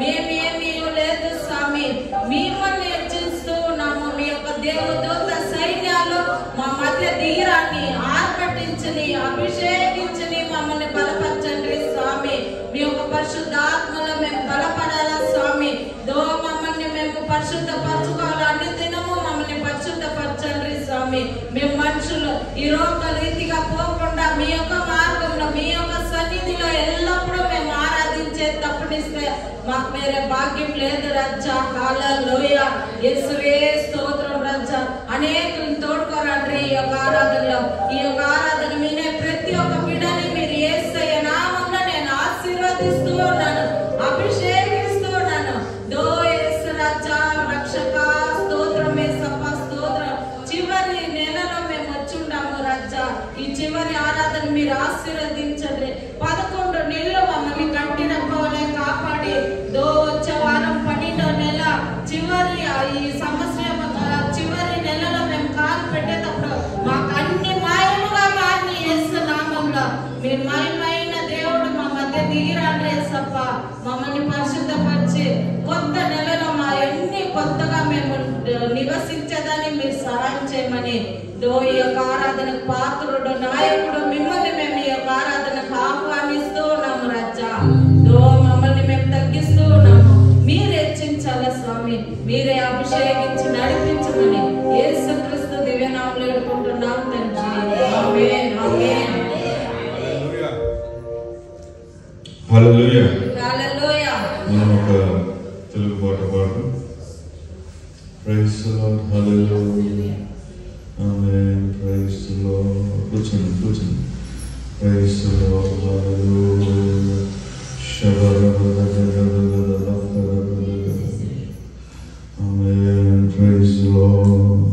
మేమేమీ లేదు స్వామి, మిమ్మల్ని హెచ్చిస్తూ ఉన్నాము. మీ యొక్క దేవదూత సైన్యాలు మా మధ్య దిగిరాని ఆర్భటించని అభిషేకించని మమ్మల్ని బలపరచండి స్వామి. మీ యొక్క పరిశుద్ధాత్మలో మేము బలపడాలా స్వామి. మమ్మల్ని మేము పరిశుద్ధపరచుకోవాలి. అన్ని దినము మమ్మల్ని పరిశుద్ధపరచండి స్వామి. మేము మనుషులు ఈ రోగ రీతిగా పోకుండా మీ యొక్క మార్గంలో మీ యొక్క సన్నిధిలో ఎల్లప్పుడూ మేము ఆరాధించే తప్పనిస్తే మాకు వేరే భాగ్యం లేదు రాజా. హల్లెలూయా, యేసువే స్తోత్రం రాజా. అనేకులను తోడుకోరండి ఈ యొక్క ఆరాధనలో. ఈ యొక్క ఆరాధన వినే ప్రతి ఒక్క బిడ్డని మీరు యేసయ్య నామములో నేను ఆశీర్వదిస్తూ ఉన్నాను, అభిషేకిస్తూ ఉన్నాను. యేసు రాజా, రక్షక స్తోత్రం, యేసప్ప స్తోత్రం. చివరి నెలలో మేము వచ్చుంటాము రాజా. ఈ చివరి ఆరాధన మీరు ఆశీర్వదించండి. 11 నెలలు మమ్మల్ని కంటిన పోలే కాపాడి వచ్చే వారం 12వ నెల చివరి ఈ సంవత్సరం చివరి నెలలో మేము కాలు పెట్టేటప్పుడు మాకు అన్ని మాయముగా మారిన యేసు నామంలో మీరు మాయమైన దేవుడు మా మధ్య దిగిరాండి యేసప్ప. మమ్మల్ని పరిశుద్ధపరిచి కొత్త నెలలో మా అన్ని కొత్తగా మేము నివసించేదని మీరు సహాయం చేయమని ఈ యొక్క ఆరాధనకు పాత్రుడు నాయకుడు మిమ్మల్ని మేము ఈ యొక్క ఆరాధనకు ఆహ్వానిస్తూ ఉన్నాము రాజా. మమ్మల్ని మేము తగ్గిస్తూ ఉన్నాము, మీరు హెచ్చించాలా స్వామి. మీరే అభిషేకించి నడిపించమని యేసుక్రీస్తు దివ్యనామములో వేడుకుంటున్నాం తండ్రి. ఆమేన్, ఆమేన్. హల్లెలూయా, హల్లెలూయా. మనం ఒక తెలుగు పాట పాడదాం. Praise the Lord. Hallelujah, amen. Praise the Lord. కూర్చోండి. Praise the Lord. Hallelujah. Amen. Praise the Lord.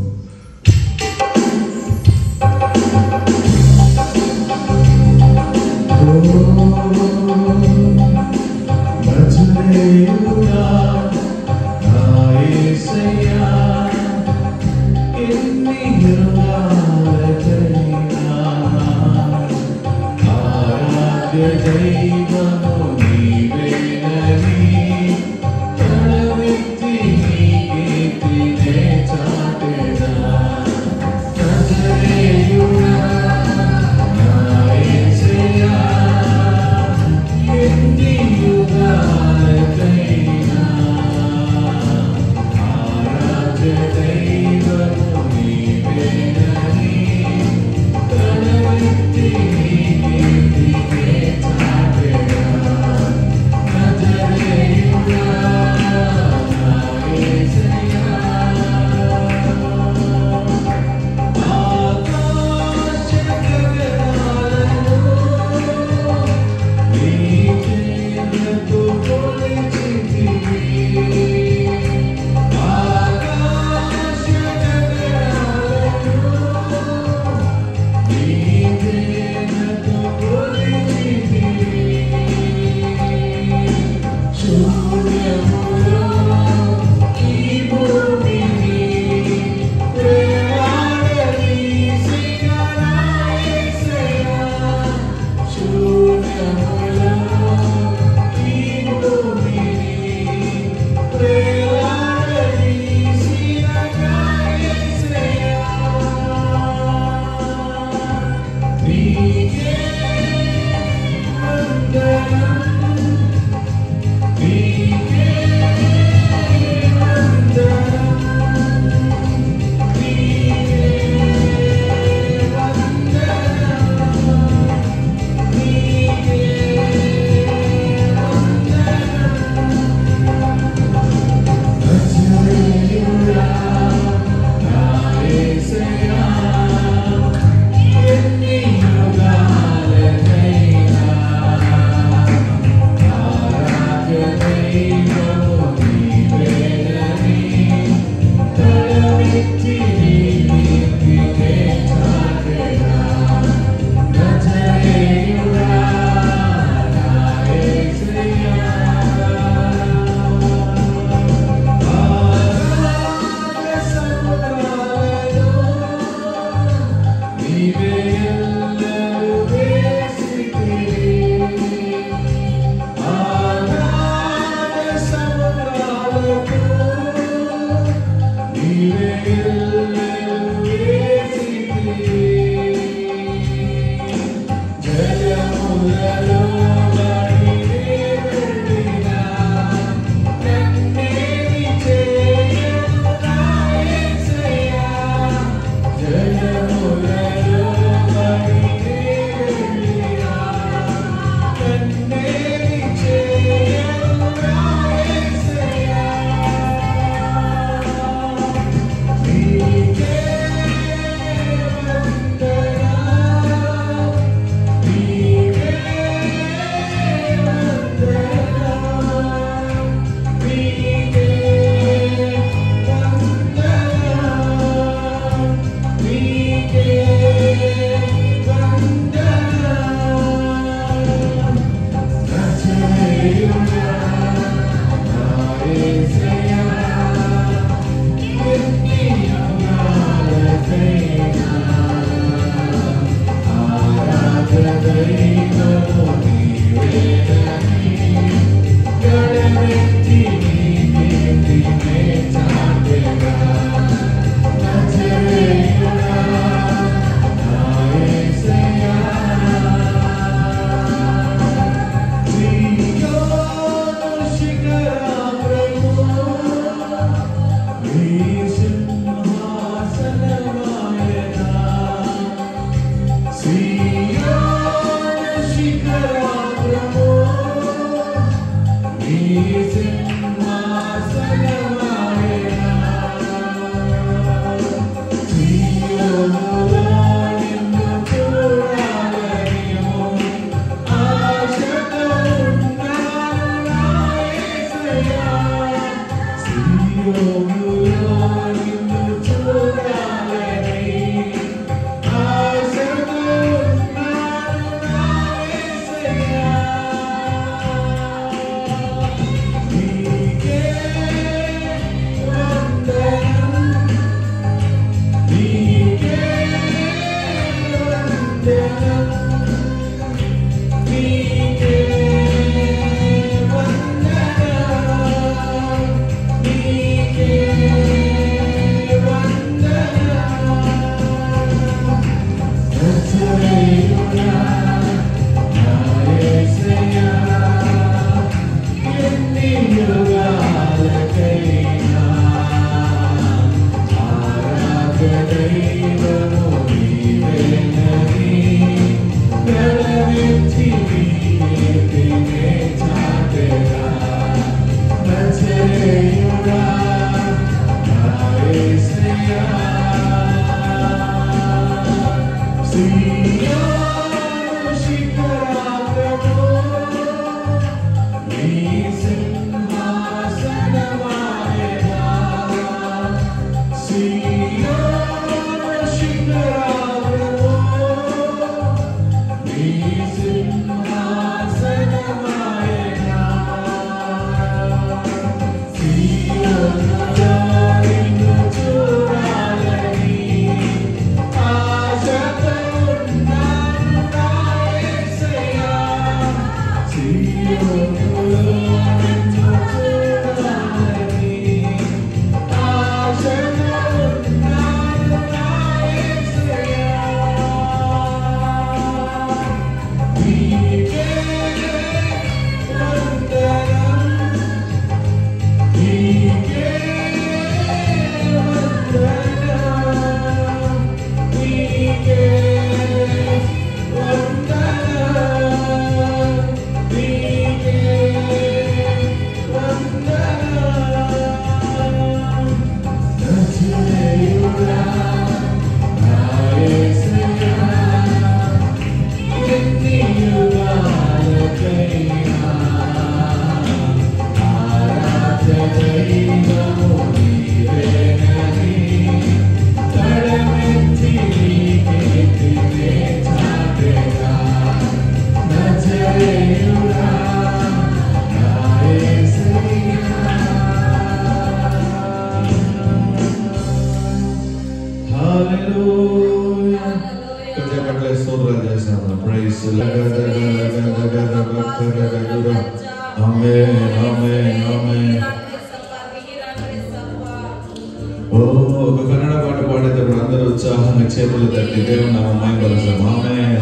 ఒక కన్నడ పాట పాడేటప్పుడు అందరూ ఉత్సాహంగా చేతులు తట్టి దేవుని నామం మహిమపరుస్తాం. ఆమేన్.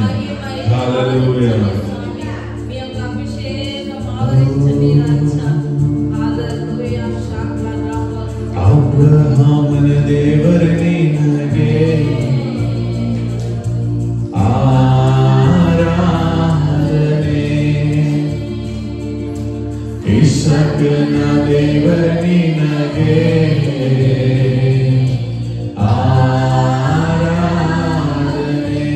హల్లెలూయా. మీ యొక్క అభిషేకం ఆవరించండి రాజా. హల్లెలూయా. ಅಬ್ರಹಾಮನ ದೇವರೇ ನಿನಗೆ ಆರಾಧನೆ, ಇಸಾಕನ ದೇವರೇ ನಿನಗೆ ಆರಾಧನೆ,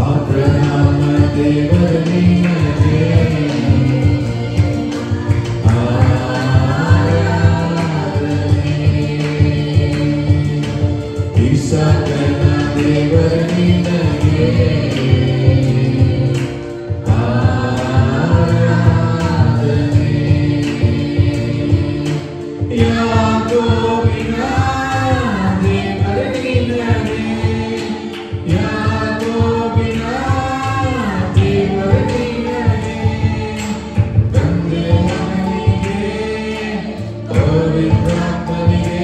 ಅಬ್ರಹಾಮನ ದೇವರೇ ನಿನಗೆ Isakana Devarani Nage Aradane, Yakovina Devarani Nage, Yakovina Devarani Nage, Tande Manige Pavitratmanige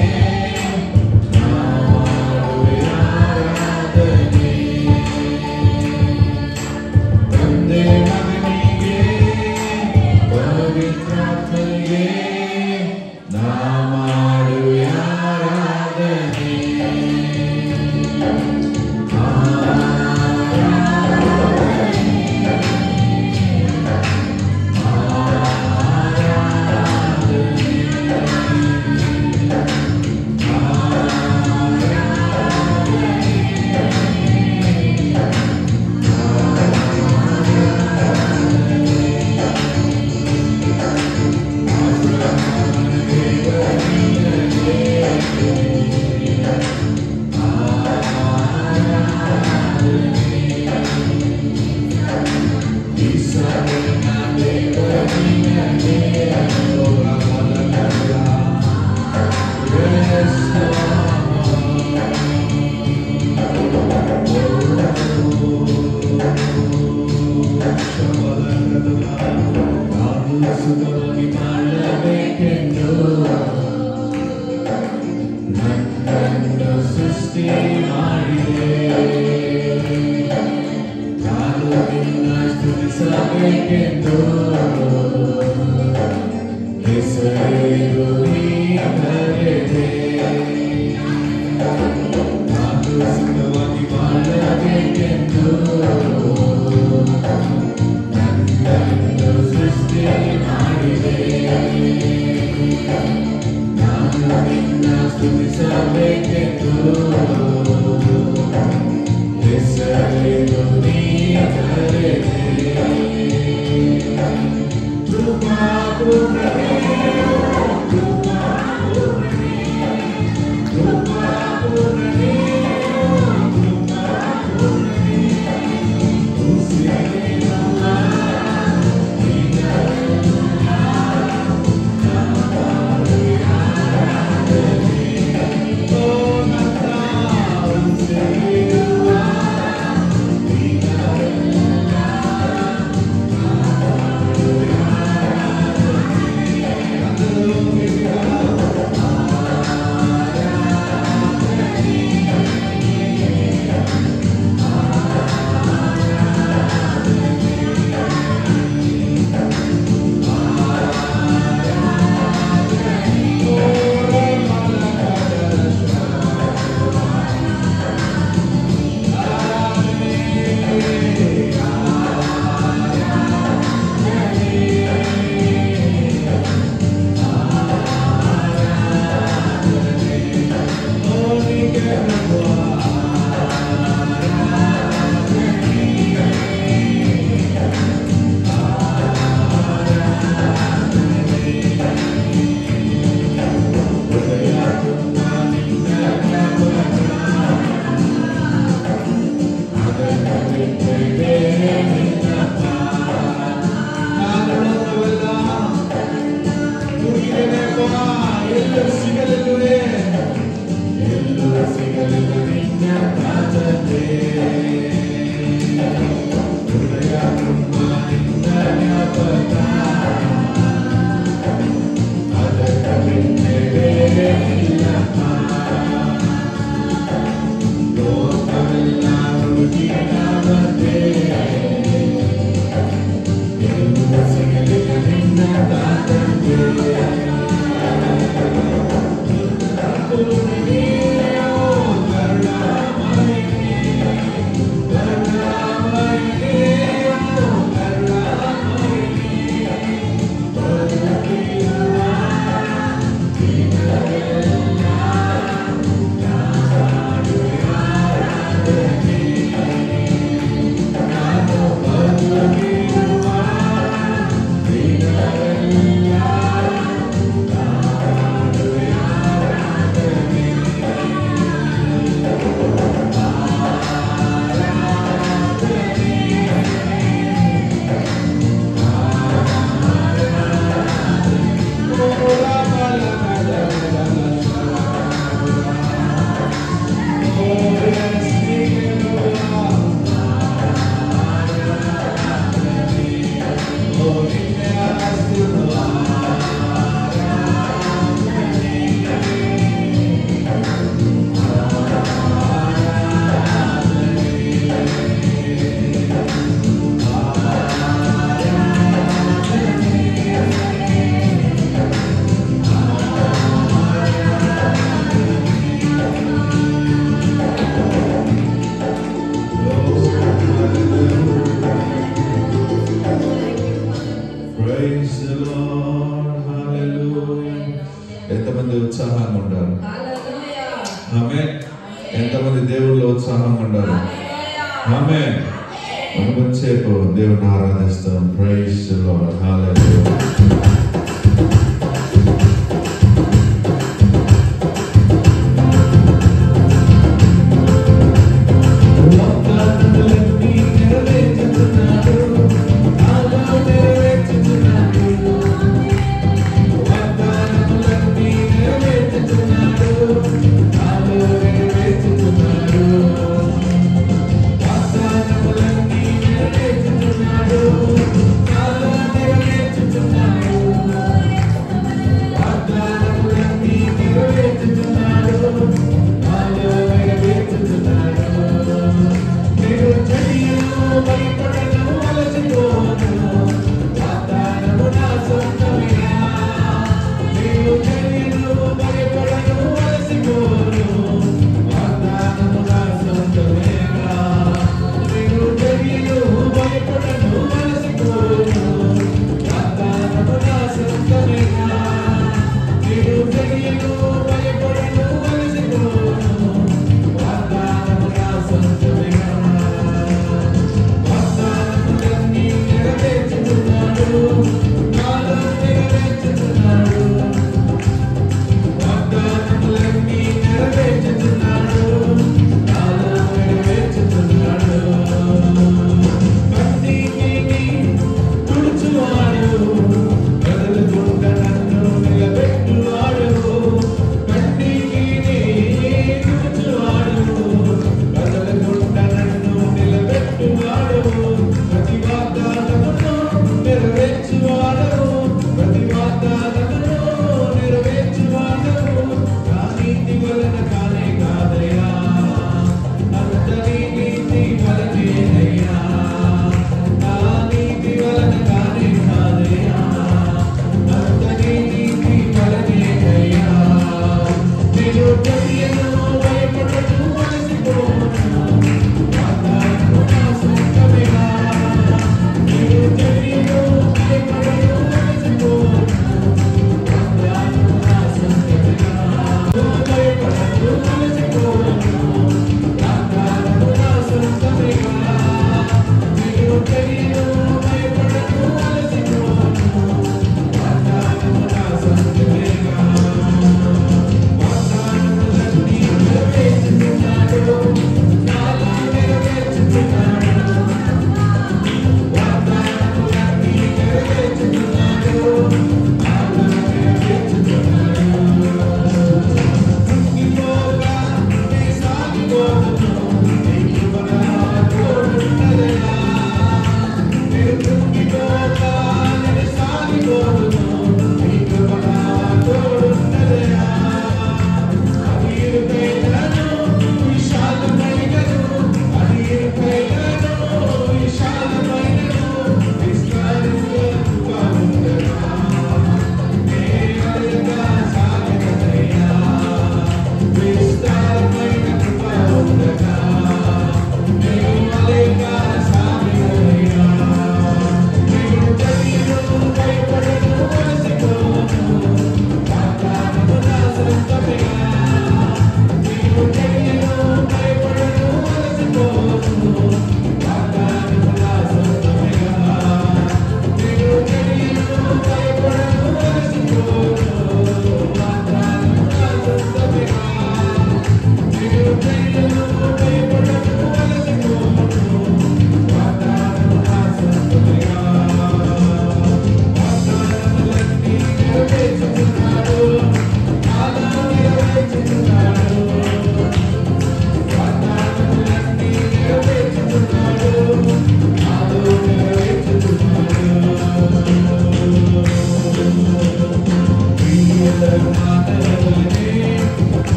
Oh, ఆమేన్. ఎంతమంది దేవుళ్ళు ఉత్సాహం ఉన్నారు? ఆమేన్. మనం కొంచెంసేపు దేవుని ఆరాధిస్తాం. Praise the Lord. Hallelujah. Thank you.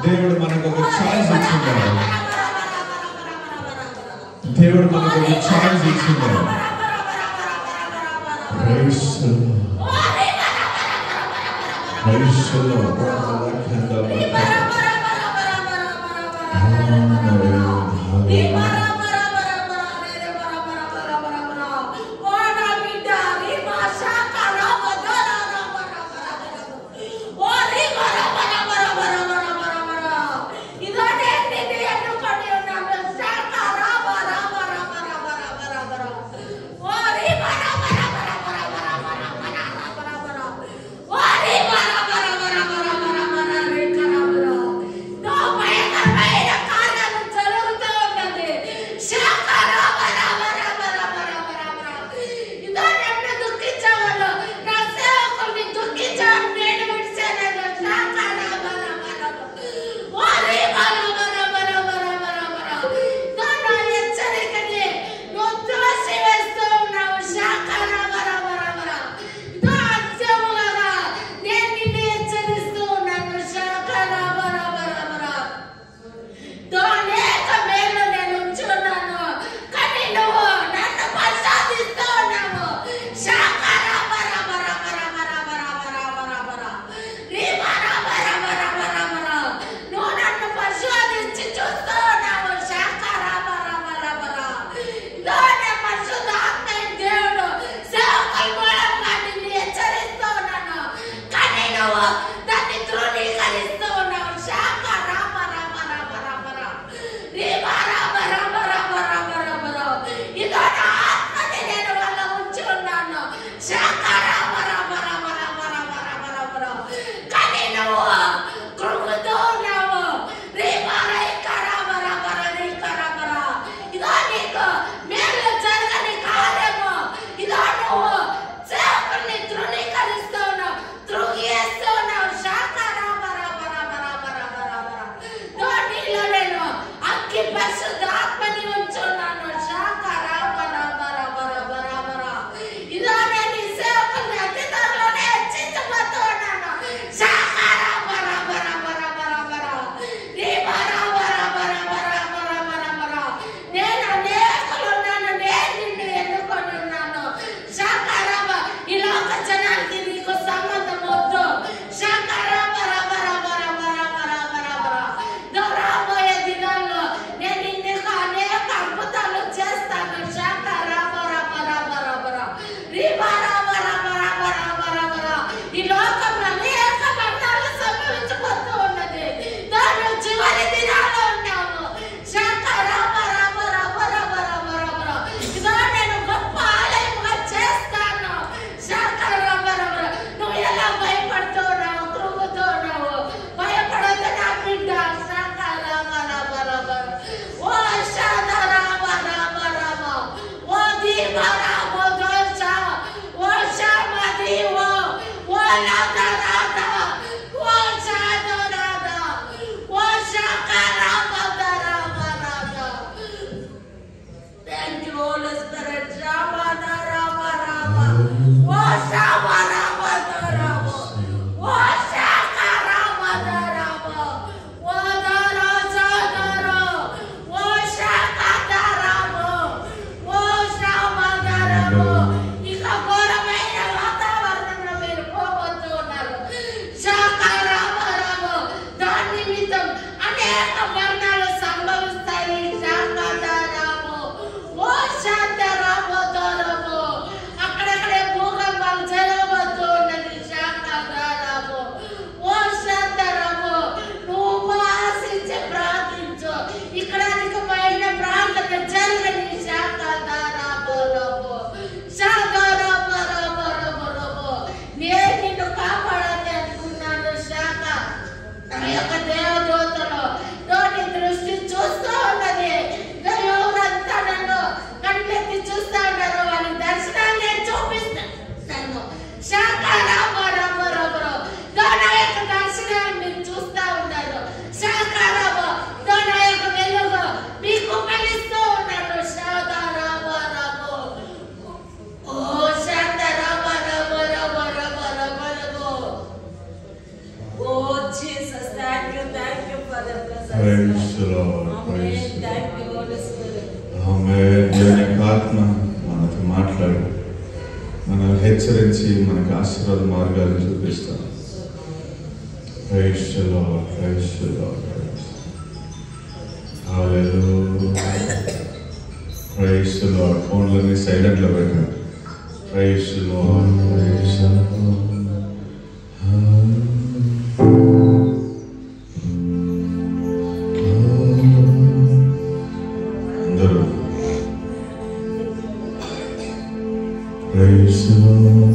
దేవుడు మనకు ఒక ఛాయిస్ ఇచ్చిండాడు. దేవుడు మనకు ఒక choice ఇచ్చిండాడు. Praise the Lord. Praise the Lord. Thank you, Holy Spirit. ఆమేన్. దేవుని యొక్క ఆత్మ మనతో మాట్లాడి మనల్ని హెచ్చరించి మనకు ఆశీర్వాద మార్గాలు చూపిస్తాం. Praise the Lord. Praise the Lord. Hallelujah. Praise the Lord. ఫోన్లన్నీ సైలెంట్లో పెట్టండి. Praise the Lord. Praise the Lord. అందరూ Praise the Lord.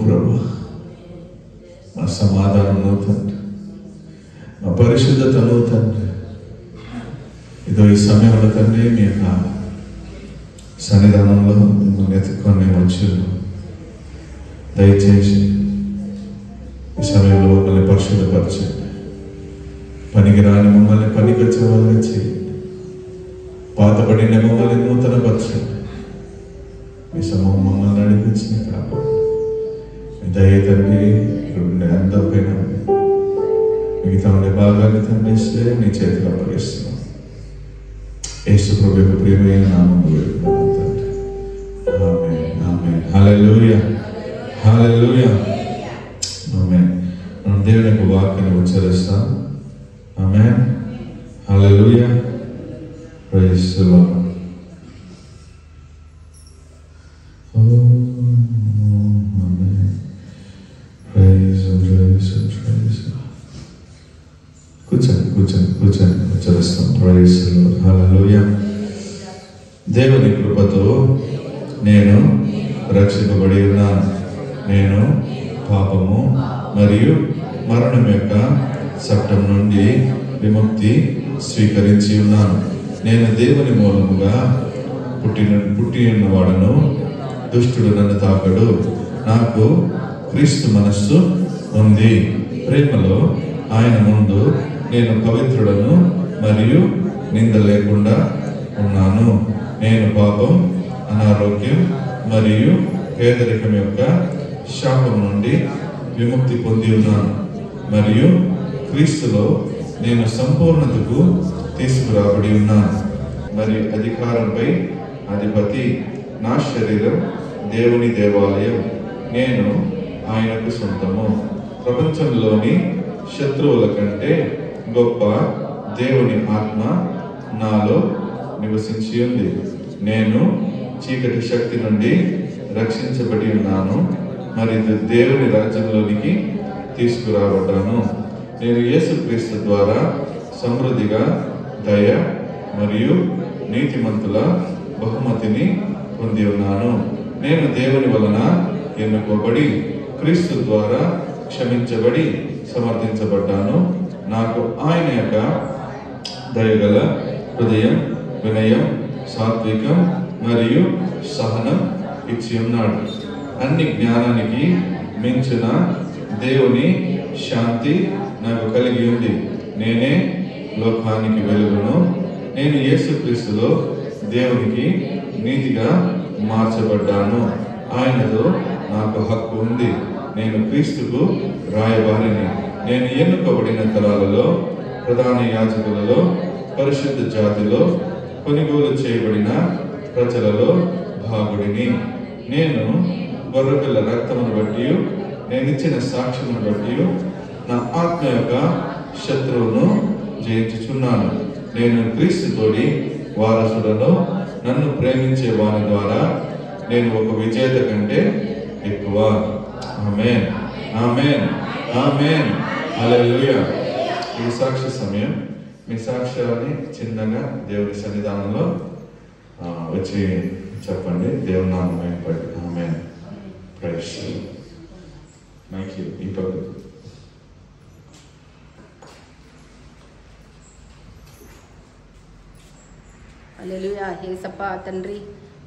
ప్రభు, మా సమాధానం తండ్రి, మా పరిశుద్ధతను తండ్రి. ఇదో ఈ సమయంలో తండ్రి మీ యొక్క సన్నిధానంలో మిమ్మల్ని ఎత్తుకొని మేము వచ్చాము. దయచేసి ఈ సమయంలో మమ్మల్ని పరిశుద్ధపరచండి. పనికి రాని మమ్మల్ని పనికి వచ్చే వాళ్ళని చేయండి. పాతపడిన మమ్మల్ని నూతనపరచండి. మీ సమూహం మమ్మల్ని నడిపించిన కాపాడు. మీ దయ తండ్రి ఇక్కడ ఉండే అందరిపైన మిగతా ఉండే భాగాన్ని తండ్రి నీ చేతిలో అప్పగిస్తున్నాం. యేసు ప్రభు యొక్క ప్రియమైన నామములో వేడుకుంటున్నాం తండ్రి. ఆమేన్, ఆమేన్. హల్లెలూయా, హల్లెలూయా, ఆమేన్. మనం దేవుని యొక్క వాక్యాన్ని ఉచ్చరిస్తాం. ఆమేన్, హల్లెలూయా, ప్రైజ్ ది లార్డ్. కూర్చొని ఉచ్చరిస్తాం. ప్రైజ్ ది లార్డ్, హల్లెలూయా. దేవుని కృపతో నేను రక్షింపబడి ఉన్నాను. నేను పాపము మరియు మరణం యొక్క చట్టం నుండి విముక్తి స్వీకరించి ఉన్నాను. నేను దేవుని మూలముగా పుట్టి ఉన్నవాడను. దుష్టుడు నన్ను తాకడు. నాకు క్రీస్తు మనస్సు ఉంది. ప్రేమలో ఆయన ముందు నేను పవిత్రుడను మరియు నింద లేకుండా ఉన్నాను. నేను పాపం, అనారోగ్యం మరియు పేదరికం యొక్క శాపం నుండి విముక్తి పొంది ఉన్నాను. మరియు క్రీస్తులో నేను సంపూర్ణతకు తీసుకురాబడి ఉన్నాను. మరియు అధికారంపై అధిపతి. నా శరీరం దేవుని దేవాలయం. నేను ఆయనకు సొంతము. ప్రపంచంలోని శత్రువుల కంటే గొప్ప దేవుని ఆత్మ నాలో నివసించి ఉంది. నేను చీకటి శక్తి నుండి రక్షించబడి ఉన్నాను మరియు దేవుని రాజ్యంలోనికి తీసుకురాబడ్డాను. నేను యేసుక్రీస్తు ద్వారా సమృద్ధిగా దయ మరియు నీతిమంతుల బహుమతిని పొంది ఉన్నాను. నేను దేవుని వలన ఎన్నుకోబడి క్రీస్తు ద్వారా క్షమించబడి సమర్థించబడ్డాను. నాకు ఆయన యొక్క దయగల హృదయం, వినయం, సాత్వికం మరియు సహనం ఇచ్చి ఉన్నాడు. అన్ని జ్ఞానానికి మించిన దేవుని శాంతి నాకు కలిగి ఉంది. నేనే లోకానికి వెలుగును. నేను యేసుక్రీస్తులో దేవునికి నీతిగా మార్చబడ్డాను. ఆయనతో నాకు హక్కు ఉంది. నేను క్రీస్తుకు రాయబారిని. నేను ఎన్నుకోబడిన తరాలలో, ప్రధాన యాజకులలో, పరిశుద్ధ జాతిలో, కొనుగోలు చేయబడిన ప్రజలలో భాగుడిని. నేను గొర్రెపిల్ల రక్తమును బట్టి, నేను ఇచ్చిన సాక్ష్యమును బట్టి నా ఆత్మ యొక్క శత్రువును జయించుచున్నాను. నేను క్రీస్తుతోడి వారసుడను. నన్ను ప్రేమించే వారి ద్వారా నేను ఒక విజేత కంటే ఎక్కువ. ఆమేన్, ఆమేన్, ఆమేన్, హల్లెలూయా. ఈ సాక్షి సమయం. మీ సాక్ష్యాన్ని చిన్నగా దేవుని సన్నిధానంలో వచ్చి చెప్పండి. దేవుని నామం పడి. ఆమేన్, ప్రైజ్ ది లార్డ్. మైక్ ఈ పక్కకు. హల్లెలూయా. యేసప్పా తండ్రి,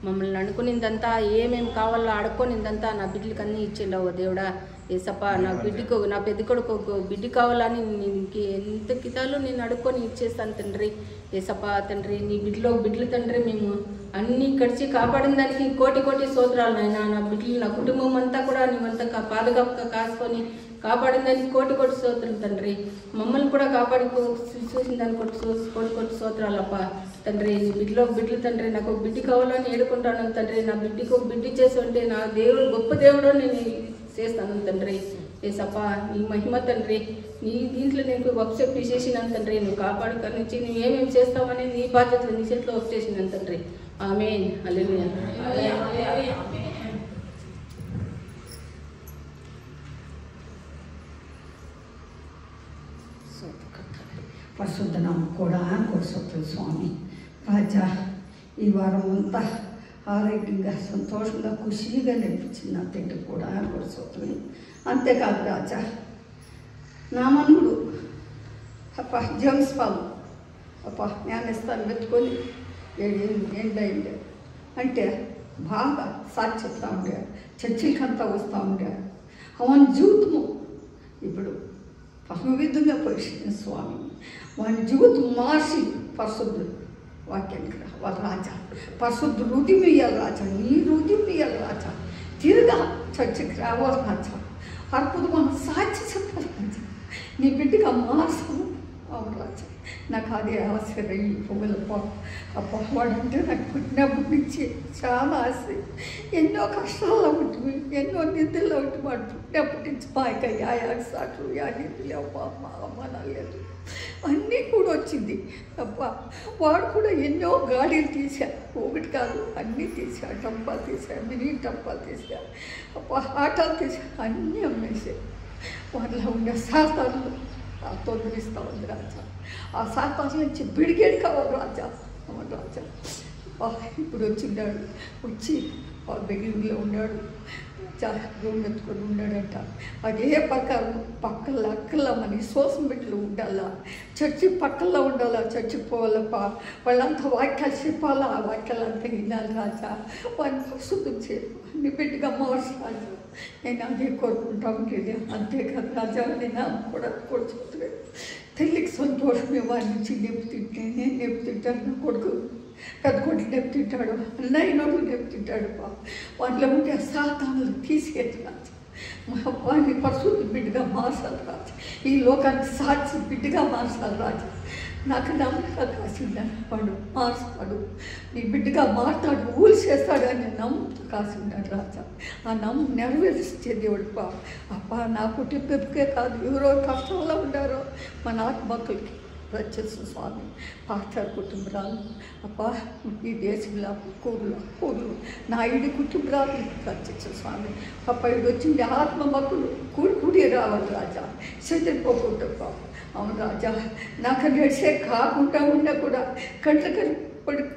మమ్మల్ని అనుకునిందంతా ఏమేమి కావాలో అడుక్కొనిందంతా నా బిడ్డలకి అన్నీ ఇచ్చిండవు దేవుడా. యేసప్పా, నా బిడ్డకు, నా పెద్ద కొడుకు బిడ్డ కావాలని నీకు ఎంత కితాలు నేను అడుక్కొని ఇచ్చేస్తాను తండ్రి. యేసప్పా తండ్రి, నీ బిడ్డలు తండ్రి, మేము అన్నీ కడిచి కాపాడిన దానికి కోటి కోటి స్తోత్రాలు నాయన. నా బిడ్డలు, నా కుటుంబం అంతా కూడా నీవంతా పాదుగాపుగా కాసుకొని కాపాడిన దానికి కోటి కోటి స్తోత్రాలు తండ్రి. మమ్మల్ని కూడా కాపాడి చూసిన దానికి కోటి కోటి స్తోత్రాలు అప్ప తండ్రి. నీ బిడ్డలు తండ్రి, నాకు ఒక బిడ్డ కావాలని ఏడుకుంటాను తండ్రి. నా బిడ్డకు ఒక బిడ్డ చేసి ఉంటే నా దేవుడు గొప్ప దేవుడు నేను చేస్తాను తండ్రి. యేసప్పా, నీ మహిమ తండ్రి, నీ దీంట్లో నేను వర్క్షాప్ చేసినాను తండ్రి. నువ్వు కాపాడు నుంచి నువ్వు ఏమేమి చేస్తావని నీ బాధ్యతలు నీ చేతిలో వర్క్ చేసినాను తండ్రి. ఆమేన్, హల్లెలూయా. పరిశుద్ధ నామం కూడా కొడుసొత్తులు స్వామి. రాజా, ఈ వారం అంతా ఆరోగ్యంగా సంతోషంగా ఖుషీగా నేర్పించింది నా తండ్రి కూడా ఆయన కూడా సూత్రం. అంతేకాదు రాజా, నా మనుడు జేమ్స్ పాల్ జ్ఞానేస్తాను వెతుకొని 7 ఏళ్ళు అయింది. అంటే బాగా సాక్షిస్తూ ఉండే, చర్చిలకంతా వస్తూ ఉండే. అవన్ జీవితము ఇప్పుడు పరమవిధంగా పరిశీలించిన స్వామి వాని జీవితం మార్చి పరిశుద్ధుడు వాక్యానికి వాళ్ళ రాజా పరిశుద్ధ హృదయం ఇయ్యాలి రాజా, నీ హృదయం ఇయ్యాలి రాజా, తిరుగా చర్చికి రావాలి రాజా, అద్భుతమైన సాక్షి చెప్పాలి రాజా, నీ బిడ్డగా మార్చము. అవును రాజా, నాకు అదే ఆశ్చర్యం పొగలపో వాడంటే నాకు పుట్టినప్పటి నుంచి చాలా ఆశ. ఎన్నో కష్టాల్లో ఉంటుంది, ఎన్నో నిధుల్లో ఉంటుంది. వాడు పుట్టినప్పటి నుంచి మాయక యాక్సాట్లు నిధులు అమ్మానాలేదు అన్నీ కూడా వచ్చింది తప్ప. వాడు కూడా ఎన్నో గాడీలు తీశాడు, ఒకటి కాదు అన్నీ తీశాడు. టంపాలు తీశాడు, మినీ టంపాలు తీశాడు, ఆటలు తీశాడు, అన్నీ అమ్మేశాడు. వాళ్ళలో ఉండే శాతాలు తొలగిస్తూ ఉంది రాజా. ఆ శాతాల నుంచి బిడిగేడు కావాలి రాజా. అవును రాజా, ఇప్పుడు వచ్చిన్నాడు, వచ్చి బెంగళూరులో ఉన్నాడు, రూమ్ ఎత్తుకొని ఉన్నాడంట. అదే ప్రకారం పక్కల అక్కల్లో మన విశ్వాసం బిడ్డలు ఉండాలా, చర్చి పక్కల్లో ఉండాలా, చర్చికి పోవాలప్ప. వాళ్ళంతా వాక్యాలు చెప్పాలా, ఆ వాక్యాలు అంతా వినాలి రాజా. వాడిని పరిశుద్ధం చేయాలి, నీ బిడ్డగా మార్చు రాజా. నేను అదే కోరుకుంటా ఉండేది. అంతేకాదు రాజా, నేను కూడా చూస్తున్నాను. తల్లికి సంతోషమే వారి నుంచి నెప్పుతింటే నేను నెప్పుతింటాను, నా కొడుకు పెద్ద కొడుకు నెప్పుతింటాడు, అన్నయ్యనోడు నెప్పుతింటాడు. వాళ్ళలో ఉంటే సాతానులు తీసుకెళ్ళి రాజా, వాడిని పరిశుద్ధ బిడ్డగా మార్చాలి రాజా. ఈ లోకానికి సాక్షి బిడ్డగా మార్చాలి రాజా. నాకు నమ్మకం కాసిందని వాడు మార్చాడు, నీ బిడ్డగా మాట్లాడు, ఊలు చేస్తాడు అని నమ్మకం కాసిండాడు రాజా. ఆ నెరవేర్చే దేవుడు నా కుటుంబకే కాదు, ఎవరో కష్టంలో ఉన్నారో మన ఆత్మకులకి రచించిన స్వామి. పాస్టర్ కుటుంబరాలు ఈ దేశంలో కూర్లు నా ఇడి కుటుంబరాలు రచించిన స్వామి. ఇడు వచ్చింది ఆత్మ మక్కులు కూడి రావాలి రాజా, చెదిరిపోకుండా. అవును రాజా, నాకు నడిచే కాకుండా ఉన్నా కూడా కంట్లకి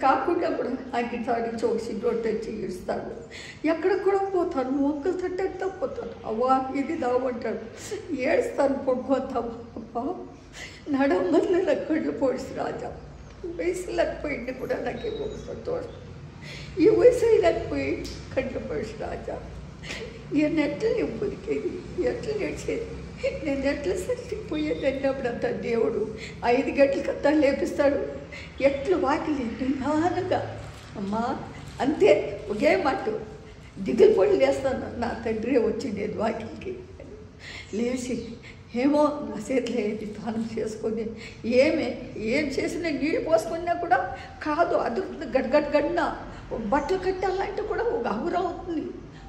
కాకుండా కూడా అంగితాడి చోసి రొట్టె చేయిస్తాడు. ఎక్కడ కూడా పోతాను, మొక్కలు తట్టెత్తా పోతాను. అవ్వా ఇది దావంటాడు, ఏడుస్తాను, పడుకోతావు. అబ్బా నడమల్లో నాకు కళ్ళు పోడిసి రాజా. వయసు లేకపోయింది కూడా నాకేమో సంతోషం. ఈ వయసు లేకపోయి కళ్ళు పోడిసి రాజా. నేను ఎట్లా పొరికేది, ఎట్లా నడిచేది, నేను ఎట్లా సరిపోయేది అన్నప్పుడంతా దేవుడు 5 గంటలకంతా లేపిస్తాడు. ఎట్లా వాకిలి నిదానంగా అమ్మా అంతే ఒకే మాట దిగులు పొడి లేస్తాను. నా తండ్రి వచ్చిండేది వాకిలికి లేచి ఏమో నా చేతిలో ఏది స్నానం చేసుకొని ఏం చేసినా నీళ్ళు పోసుకున్నా కూడా కాదు, అదురుతుంది గడ్గడ్గడ్న. బట్టలు కట్టాలంటే కూడా ఒక అవసరం అవుతుంది,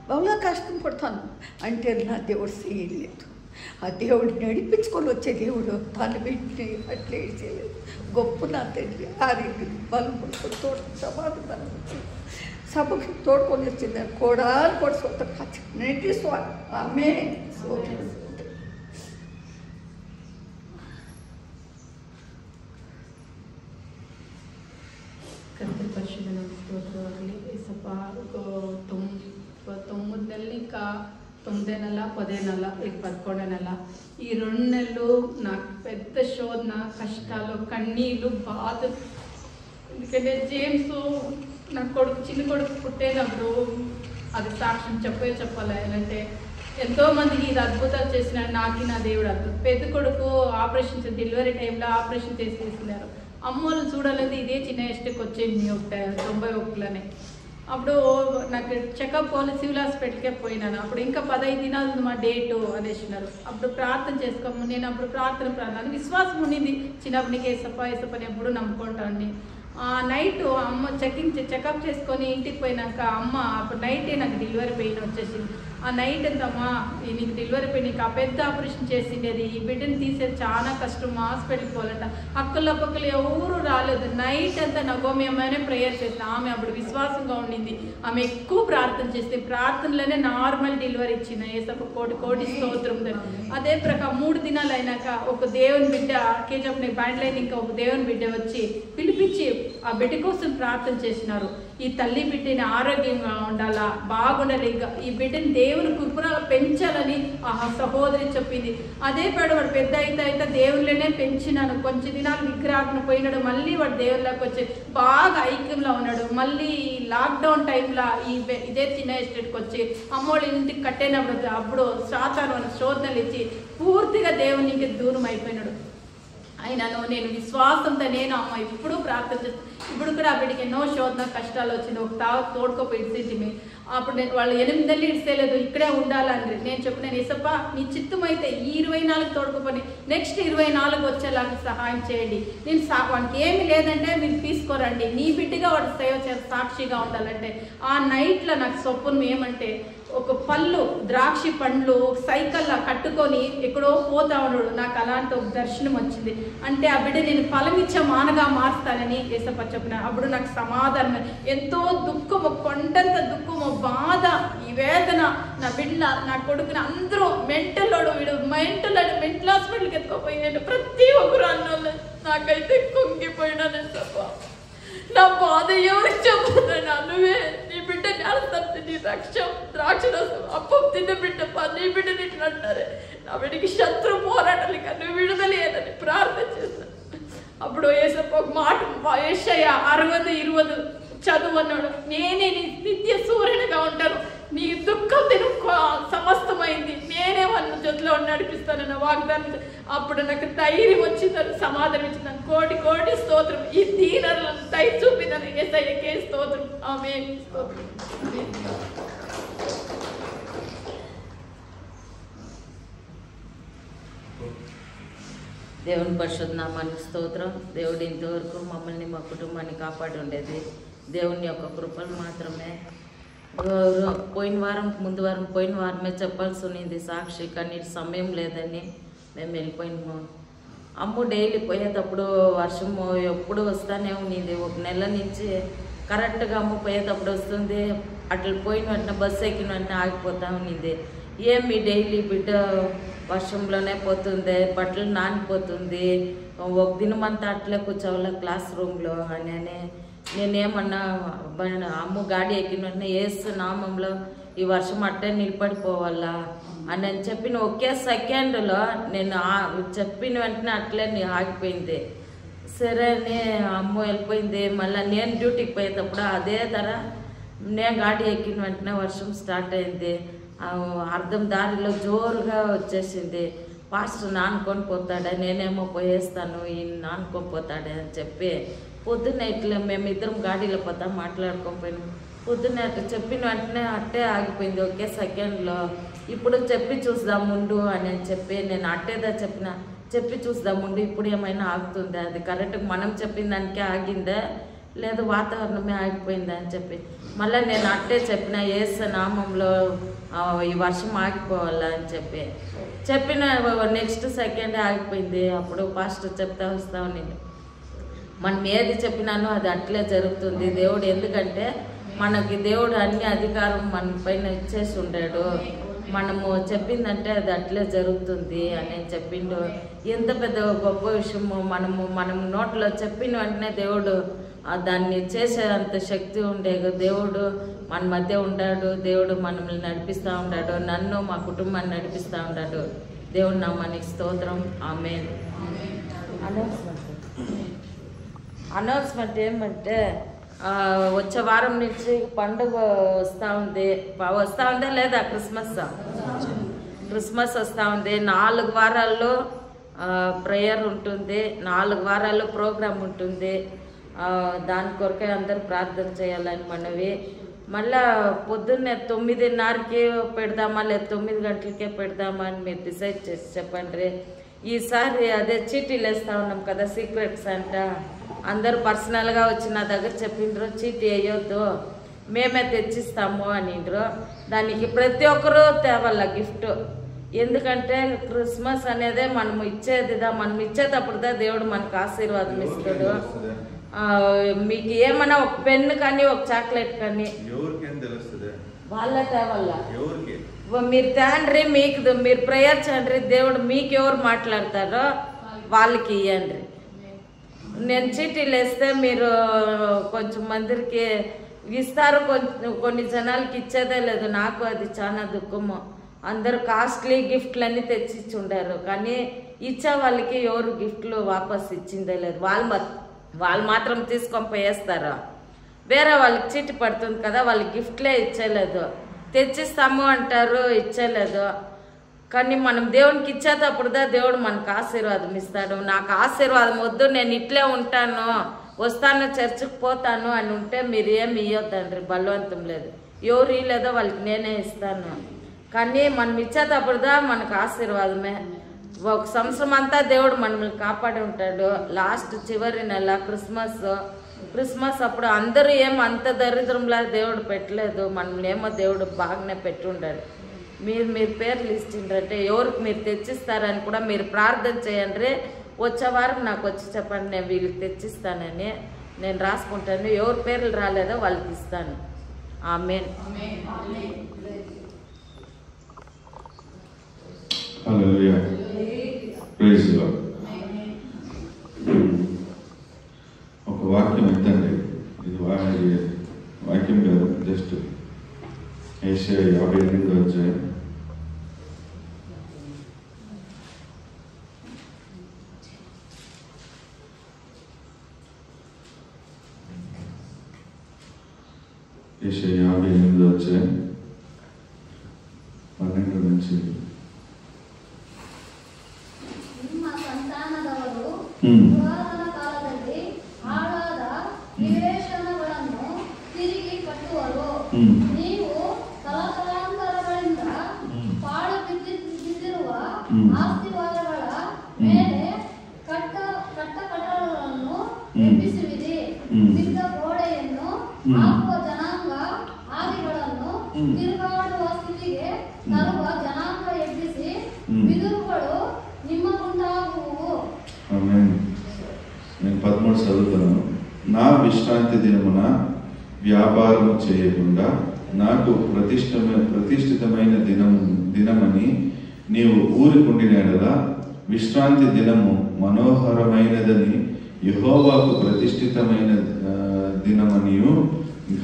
బాగా కష్టం పడతాను. అంటే నా దేవుడు చేయలేదు. ఆ దేవుడు నడిపించుకొని వచ్చే దేవుడు తన బిడ్డని అట్లే చేయలేదు. గొప్ప నా తండ్రి ఆ రీతి బలం సమాధానం వచ్చి సభకి తోడుకొని వచ్చింది. కూడా సొంత ఖర్చు నెట్టి స్వామి ఆమె కర్తరి పరిశుద్ధ స్తోత్రాలు. ఏసప్పా 9 నెలలు, ఇంకా 9వ నెల, 10వ నెల, 11వ నెల, ఈ 2 నెలలు నాకు పెద్ద శోధన, కష్టాలు, కన్నీళ్ళు, బాధ. ఎందుకంటే జేమ్స్ నా చిన్న కొడుకు పుట్టేటప్పుడు అది సాక్ష్యం చెప్పాలి. అంటే ఎంతోమందికి ఇది అద్భుతాలు చేసిన నాకు నా దేవుడు అద్భుతం. పెద్ద కొడుకు ఆపరేషన్ డెలివరీ టైంలో ఆపరేషన్ చేసేసినారు. అమ్మోళ్ళు చూడాలంటే ఇదే చిన్న ఎస్టేకి వచ్చింది 91లోనే. అప్పుడు నాకు చెకప్ వాళ్ళు సివిల్ హాస్పిటల్కే పోయినాను. అప్పుడు ఇంకా 15 దినాలు మా డేటు అనేసినారు. అప్పుడు ప్రార్థన చేసుకోము. నేను అప్పుడు ప్రార్థన విశ్వాసం ఉండింది. చిన్నప్పుడు నీకు ఏసప్పని ఎప్పుడు నమ్ముకుంటాను. నైట్ అమ్మ చెకప్ చేసుకొని ఇంటికి పోయినాక అమ్మ అప్పుడు నైటే నాకు డెలివరీ పెయిన్ వచ్చేసింది. ఆ నైట్ అంతమ్మా నీకు డెలివరీ పోయి నీకు ఆ పెద్ద ఆపరేషన్ చేసిండేది, ఈ బిడ్డని తీసేది చాలా కష్టం, హాస్పిటల్కి పోవాలంట. అక్కల పక్కలు ఎవరు రాలేదు. నైట్ అంతా నగోమి అమ్మాయినే ప్రేయర్ చేసింది. ఆమె అప్పుడు విశ్వాసంగా ఉండింది. ఆమె ఎక్కువ ప్రార్థన చేస్తే ప్రార్థనలోనే నార్మల్ డెలివరీ ఇచ్చిన ఏసప్ప కోటి కోటి స్తోత్రం. అదే ప్రకారం 3 దినాలు అయినాక ఒక దేవుని బిడ్డ కేజప్ని బ్యాండ్లైన్ ఇంకా ఒక దేవుని బిడ్డ వచ్చి పిలిపించి ఆ బిడ్డ కోసం ప్రార్థన చేసినారు. ఈ తల్లి బిడ్డని ఆరోగ్యంగా ఉండాలా, బాగుండాలి, ఈ బిడ్డని దేవుని కృపణలో పెంచాలని ఆ సహోదరి చెప్పింది. అదే వాడు పెద్ద అయితే దేవుళ్ళనే పెంచినాను. కొంచెం దినాలు విగ్రహాలను పోయినాడు, మళ్ళీ వాడు దేవుళ్ళకి వచ్చి బాగా ఐక్యంలో ఉన్నాడు. మళ్ళీ లాక్డౌన్ టైంలో ఇదే చిన్న ఎస్టేట్కి వచ్చి అమ్మోళ్ళ ఇంటికి కట్టేనప్పుడు అప్పుడు సాతాను శోధనలు ఇచ్చి పూర్తిగా దేవునికి దూరం అయిపోయినాడు. అయినాను నేను విశ్వాసంతో నేను అమ్మ ఇప్పుడు ప్రార్థన చేస్తాను. ఇప్పుడు కూడా ఆ బిడ్డకి ఎన్నో శోధన కష్టాలు వచ్చింది. ఒక తోడుకోపోయి ఇడిసింది. అప్పుడు వాళ్ళు 8 నెలలు ఇడిసేయలేదు, ఇక్కడే ఉండాలని నేను చెప్పినాను. ఏసప్ప నీ చిత్తం అయితే ఈ 24 తోడుకోపోయి నెక్స్ట్ 24 వచ్చేలాగా సహాయం చేయండి. నేను వానికి ఏమి లేదంటే మీరు తీసుకోరండి, నీ బిడ్డగా వాడు సేవ సాక్షిగా ఉండాలంటే. ఆ నైట్లో నాకు స్వప్నం ఏమంటే ఒక పళ్ళు ద్రాక్షి పండ్లు సైకిల్లా కట్టుకొని ఎక్కడో పోతా ఉన్నాడు. నాకు అలాంటి ఒక దర్శనం వచ్చింది. అంటే ఆ బిడ్డ నేను ఫలమిచ్చే మానగా మారుస్తానని ఏసప్ప చెప్పిన. అప్పుడు నాకు సమాధానం, ఎంతో దుఃఖము, కొండంత దుఃఖము, బాధ, ఈ వేదన, నా బిడ్డ నా కొడుకుని అందరూ మెంటల్లోడు వీడు మెంటల్ హాస్పిటల్కి ఎత్తుకోపోయాడు. ప్రతి ఒక్కరు అన్నోళ్ళు నాకైతే కుంగిపోయినాను. ఏసప్ప నా బాధ ఎవరికి చెప్తున్నా, నువ్వే నీ బిడ్డ జ్ఞానస్తాను, నీ ద్రాక్షరసం అప్పం తిన్న బిడ్డ నీ బిడ్డ తింటున్నారే, నా బిడ్డకి శత్రు పోరాటాలు నువ్వు విడుదలేదని ప్రార్థన చేస్తాను. అప్పుడు ఏసప్ప ఒక మాట యేషయ్య 60:20 చదువు అన్నాడు. నేనే నీ నిత్య సూర్యునిగా ఉంటాను, నీ దుఃఖం తిను సమస్తమైంది, నేనే వాళ్ళ జొత్తులో నడిపిస్తానన్న వాగ్దానం. అప్పుడు నాకు ధైర్యం వచ్చిందని సమాధానం ఇచ్చిందని కోటి కోటి స్తోత్రం. ఈ దీనర్లను దయ చూపిందని యేసయ్యకే స్తోత్రం. ఆమేన్. దేవుని పరిశుద్ధ నామానికి స్తోత్రం. దేవుడు ఇంతవరకు మమ్మల్ని మా కుటుంబాన్ని కాపాడి ఉండేది దేవుని యొక్క కృపలు మాత్రమే. పోయిన వారమే చెప్పాల్సి ఉన్నింది సాక్షి, కానీ సమయం లేదని మేము వెళ్ళిపోయినాము. అమ్ము డైలీ పోయేటప్పుడు వర్షము ఎప్పుడు వస్తూనే ఉన్నింది. 1 నెల నుంచి కరెక్ట్గా అమ్ము పోయేటప్పుడు వస్తుంది, అట్లా పోయిన వెంటనే బస్సు ఎక్కిన వెంటనే ఆగిపోతూ ఉన్నింది. ఏమి డైలీ బిడ్డ వర్షంలోనే పోతుంది, బట్టలు నానిపోతుంది, ఒక దినమంతా అట్లే కూర్చోవాల క్లాస్ రూమ్లో అని నేనేమన్నా అమ్ము గాడి ఎక్కిన వెంటనే యేసు నామంలో ఈ వర్షం అట్టే నిలబడిపోవాలా అని చెప్పిన ఒకే సెకండ్లో నేను చెప్పిన వెంటనే అట్లే ఆగిపోయింది. సరే అమ్మ వెళ్ళిపోయింది. మళ్ళీ నేను డ్యూటీకి పోయేటప్పుడు అదే ధర నేను గాడి ఎక్కిన వెంటనే వర్షం స్టార్ట్ అయింది. అర్ధం దారిలో జోరుగా వచ్చేసింది. పాస్టర్ నానుకొని పోతాడా, నేనేమో పోయేస్తాను, ఈయన నానుకొని పోతాడే అని చెప్పి పొద్దున్న ఇట్లా మేమిద్దరం గాడీలో పోతాం మాట్లాడుకొని పోయినాం. పొద్దున్న అట్లా చెప్పిన వెంటనే అట్టే ఆగిపోయింది ఒకే సెకండ్లో. ఇప్పుడు చెప్పి చూద్దాముండు అని చెప్పి నేను అట్టేదా చెప్పి చూద్దాముండు, ఇప్పుడు ఏమైనా ఆగుతుందా, అది కరెక్ట్గా మనం చెప్పిన దానికే ఆగిందా లేదు వాతావరణమే ఆగిపోయిందా అని చెప్పి మళ్ళీ నేను అట్టే చెప్పిన యేసు నామంలో ఈ వర్షం ఆగిపోవాలా అని చెప్పిన నెక్స్ట్ సెకండే ఆగిపోయింది. అప్పుడు పాస్టర్ చెప్తా వస్తావు నేను మనం ఏది చెప్పినానో అది అట్లే జరుగుతుంది. దేవుడు ఎందుకంటే మనకి దేవుడు అన్ని అధికారం మన పైన ఇచ్చేసి ఉండాడు. మనము చెప్పిందంటే అది అట్లే జరుగుతుంది అని చెప్పిండు. ఎంత పెద్ద గొప్ప విషయము. మనము నోట్లో చెప్పిన వెంటనే దేవుడు దాన్ని చేసేంత శక్తి ఉండే దేవుడు మన మధ్య ఉన్నాడు. దేవుడు మనల్ని నడిపిస్తూ ఉన్నాడు, నన్ను మా కుటుంబాన్ని నడిపిస్తూ ఉన్నాడు. దేవుడు నామానికి స్తోత్రం. ఆమేన్. అనౌన్స్మెంట్ ఏమంటే వచ్చే వారం నుంచి పండుగ వస్తూ ఉందా లేదా క్రిస్మస్ వస్తూ ఉంది. 4 వారాల్లో ప్రేయర్ ఉంటుంది, 4 వారాల్లో ప్రోగ్రాం ఉంటుంది. దాని కొరకే అందరూ ప్రార్థన చేయాలని మనవి. మళ్ళా పొద్దున్నే 9:30కి పెడదామా లేదా 9 గంటలకే పెడదామా అని మీరు డిసైడ్ చేసి చెప్పండి. ఈసారి అదే చీటీలు వేస్తూ ఉన్నాం కదా, సీక్రెట్స్ అంట. అందరూ పర్సనల్గా వచ్చి నా దగ్గర చెప్పిండ్రు చీటీ వేయొద్దు, మేమే తెచ్చిస్తాము అనిండ్రు. దానికి ప్రతి ఒక్కరూ తేవాల గిఫ్ట్. ఎందుకంటే క్రిస్మస్ అనేదే మనం ఇచ్చేదిదా, మనం ఇచ్చేటప్పుడుదా దేవుడు మనకు ఆశీర్వాదం ఇస్తాడు. మీకు ఏమన్నా ఒక పెన్ను కానీ ఒక చాక్లెట్ కానీ వాళ్ళే తేవాల. మీరు తేండ్రి, మీకు మీరు ప్రేయర్ చేయండి, దేవుడు మీకు ఎవరు మాట్లాడతారో వాళ్ళకి ఇవ్వండి. నేను చీటీలు వేస్తే మీరు కొంచెం మందికి ఇస్తారు, కొన్ని జనాలకి ఇచ్చేదే లేదు. నాకు అది చాలా దుఃఖము. అందరూ కాస్ట్లీ గిఫ్ట్లన్నీ తెచ్చిచ్చి ఉండారు, కానీ ఇచ్చే వాళ్ళకి ఎవరు గిఫ్ట్లు వాపస్ ఇచ్చిందే లేదు. వాళ్ళు మాత్రం తీసుకొని పోయేస్తారు. వేరే వాళ్ళకి చీటి పడుతుంది కదా, వాళ్ళకి గిఫ్ట్లే ఇచ్చేలేదు. తెచ్చిస్తాము అంటారు, ఇచ్చేలేదు. కానీ మనం దేవునికి ఇచ్చేటప్పుడుదా దేవుడు మనకు ఆశీర్వాదం ఇస్తాడు. నాకు ఆశీర్వాదం వద్దు, నేను ఇట్లే ఉంటాను, వస్తాను, చర్చికి పోతాను అని ఉంటే మీరు ఏమి ఇవ్వద్దండ్రి, బలవంతం లేదు. ఎవరు ఇవ్వలేదో వాళ్ళకి నేనే ఇస్తాను. కానీ మనం ఇచ్చేటప్పుడుదా మనకు ఆశీర్వాదమే. ఒక సంవత్సరం అంతా దేవుడు మనల్ని కాపాడి ఉంటాడు. లాస్ట్ చివరి నెల క్రిస్మస్ అప్పుడు అందరూ ఏమో అంత దరిద్రంలా దేవుడు పెట్టలేదు, మనల్ని ఏమో దేవుడు బాగానే పెట్టి ఉండాడు. మీరు పేర్లు ఇచ్చిండ్రంటే ఎవరికి మీరు తెచ్చిస్తారని కూడా మీరు ప్రార్థన చేయండి. వచ్చే వారం నాకు వచ్చి చెప్పండి, నేను వీళ్ళకి తెచ్చిస్తానని నేను రాసుకుంటాను. ఎవరి పేర్లు రాలేదో వాళ్ళకి ఇస్తాను. Amen. Hallelujah. Praise the Lord. ఒక వాక్యం ఎత్తండి. ఇది వాక్యం కాదు, జస్ట్ యెషయా 58వ అధ్యాయం. యెషయా 58వ అధ్యాయం 12 నుంచి. ನಿಮ್ಮ ಸಂತಾನದವರು ಪುರಾತನ ಕಾಲದಲ್ಲಿ ಹಾಳಾದ ನಿವೇಶನಗಳನ್ನು ತಿರುಗಿ ಕಟ್ಟುವರು. ನೀವು ತಲತಲಾಂತರಗಳಿಂದ ಪಾಳು ಬಿದ್ದಿರುವ ಆಸ್ತಿವಾದಗಳ ಮೇಲೆ ಕಟ್ಟಕಟ್ಟಡಗಳನ್ನು ಎಬ್ಬಿಸುವಿರಿ. ಬಿದ್ದ ಗೋಡೆಯನ್ನು ಹಾಕುವ ಜನಾಂಗ ಆದಿಗಳನ್ನು ತಿರುಗಾಡುವ ಸ್ಥಿತಿಗೆ ತರುವ ಜನಾಂಗ ಎಬ್ಬಿಸಿ ಬಿದುರುಗಳು నిమ్మగుండాగువు. ఆమేన్. నేను 13 చదువుతాను. నా విశ్రాంతి దినమున వ్యాపారము చేయకుండా నాకు ప్రతిష్ఠితమైన దినమని నీవు ఊరికుండినలా, విశ్రాంతి దినము మనోహరమైనదని యెహోవాకు ప్రతిష్ఠితమైన దినమనియు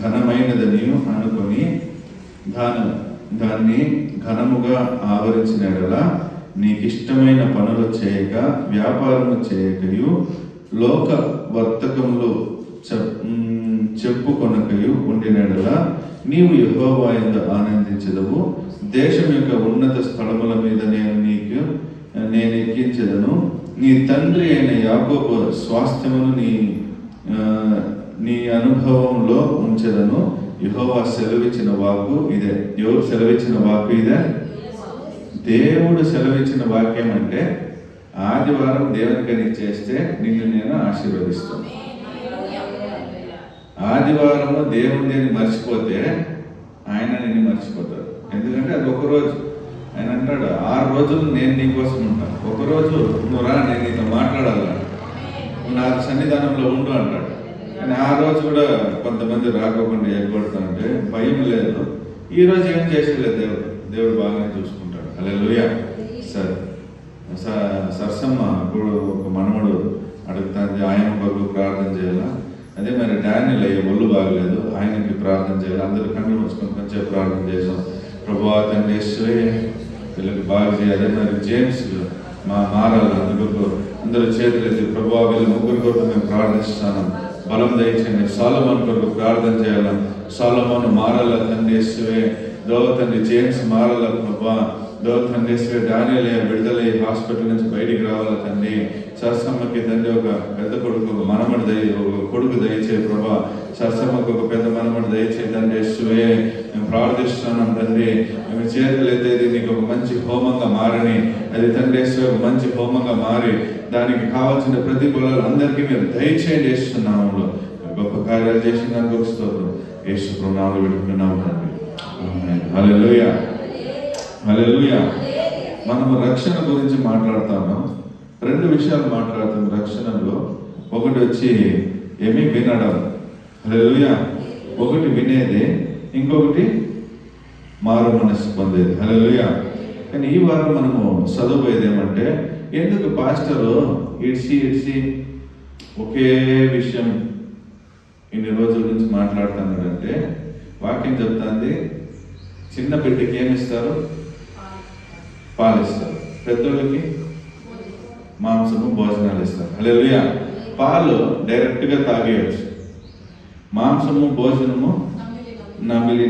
ఘనమైనదనియు అనుకొని దాన్ని ఘనముగా ఆవరించినలా, నీకిష్టమైన పనులు చేయక వ్యాపారము చేయకయు లోక వర్తకములు చెప్పుకొనకయు ఉండినడలా, నీవు యెహోవా యందు ఆనందించదవు. దేశం యొక్క ఉన్నత స్థలముల మీద నేను ఎక్కించదను. నీ తండ్రి అయిన యాకోబు స్వాస్థ్యమును నీ అనుభవంలో ఉంచదను. యెహోవా సెలవిచ్చిన వాక్కు ఇదే. ఎవరు సెలవిచ్చిన వాక్కు ఇదే? దేవుడు సెలవిచ్చిన వాక్యం. అంటే ఆదివారం దేవునికని చేస్తే నిన్ను నేను ఆశీర్వదిస్తాను. ఆదివారము దేవుని మర్చిపోతే ఆయన నిన్ను మర్చిపోతాడు. ఎందుకంటే అది ఒకరోజు. ఆయన అంటాడు, 6 రోజులు నేను నీకోసం ఉంటాను, ఒకరోజు నువ్వు రా, నేను నీతో మాట్లాడాలా, నా సన్నిధానంలో ఉండు అంటాడు. కానీ ఆ రోజు కూడా కొంతమంది రాకోకుండా ఎగ్గొడతానంటే భయం లేదు. ఈ రోజు ఏం చేసేలేదు, దేవుడు బాగానే చూసుకుంటాడు. హల్లెలూయా. సరే, సరసమ్మ ఇప్పుడు ఒక మనవడు అడుగుతాంది, ఆయన కొరకు ప్రార్థన చేయాలా. అదే మరి డానియల్ అయ్యే ఒళ్ళు బాగలేదు, ఆయనకి ప్రార్థన చేయాలి. అందరూ కళ్ళు మూసుకొని కొంచెం ప్రార్థన చేసాం. ప్రభువా తండ్రి యేసువే వీళ్ళకి బాగా చేయాలి. మరి జేమ్స్ మారాలి, అందుకు అందరూ చేతులెత్తి ప్రభువా వీళ్ళ ముగ్గురు కొరకు మేము ప్రార్థిస్తున్నాం, బలం దయచేయండి. సొలొమోన్ కొరకు ప్రార్థన చేయాలి. సొలొమోన్ మారాల తండ్రి యేసువే. తండ్రి జేమ్స్ మారాల ప్రభువా. తండ్రి యేసువే డానియల్ విడుదలయ్యి హాస్పిటల్ నుంచి బయటికి రావాల తండ్రి. సరసమ్మకి తండ్రి ఒక పెద్ద కొడుకు, ఒక మనమడి ఒక కొడుకు దయచే ప్రభా. సరసమ్మకు ఒక పెద్ద మనమడి దయచే తండ్రి యేసువే. మేము ప్రార్థిస్తున్నాం తండ్రి. మేము చేతులెత్తేది నీకు ఒక మంచి హోమంగా మారని, అది తండ్రి యేసువే ఒక మంచి హోమంగా మారి దానికి కావాల్సిన ప్రతిఫలాలు అందరికీ మీరు దయచేయండి. చేస్తున్నాము గొప్ప కార్యాలు చేసిన దానికి ఒక స్తోత్రం. యేసు ప్రభు నామములో పెట్టుకున్నాము తండ్రి. ఆమేన్. హల్లెలూయా, హల్లెలూయా. మనము రక్షణ గురించి మాట్లాడుతాము. 2 విషయాలు మాట్లాడుతాం రక్షణలో. ఒకటి వచ్చి ఏమి వినడం, హల్లెలూయా. ఒకటి వినేది, ఇంకొకటి మారు మనసు పొందేది, హల్లెలూయా. కానీ ఈ వారం మనము చదవబోయేది ఏమంటే, ఎందుకు పాస్టరు ఇడిసి ఒకే విషయం ఇన్ని రోజుల నుంచి మాట్లాడుతున్నాడంటే, వాక్యం చెప్తాంది చిన్న బిడ్డకి ఏమిస్తారు? పాలిస్తారు. పెద్దోళ్ళకి మాంసము భోజనాలు ఇస్తారు, హల్లెలూయా. పాలు డైరెక్ట్ గా తాగేయచ్చు, మాంసము భోజనము నమిలి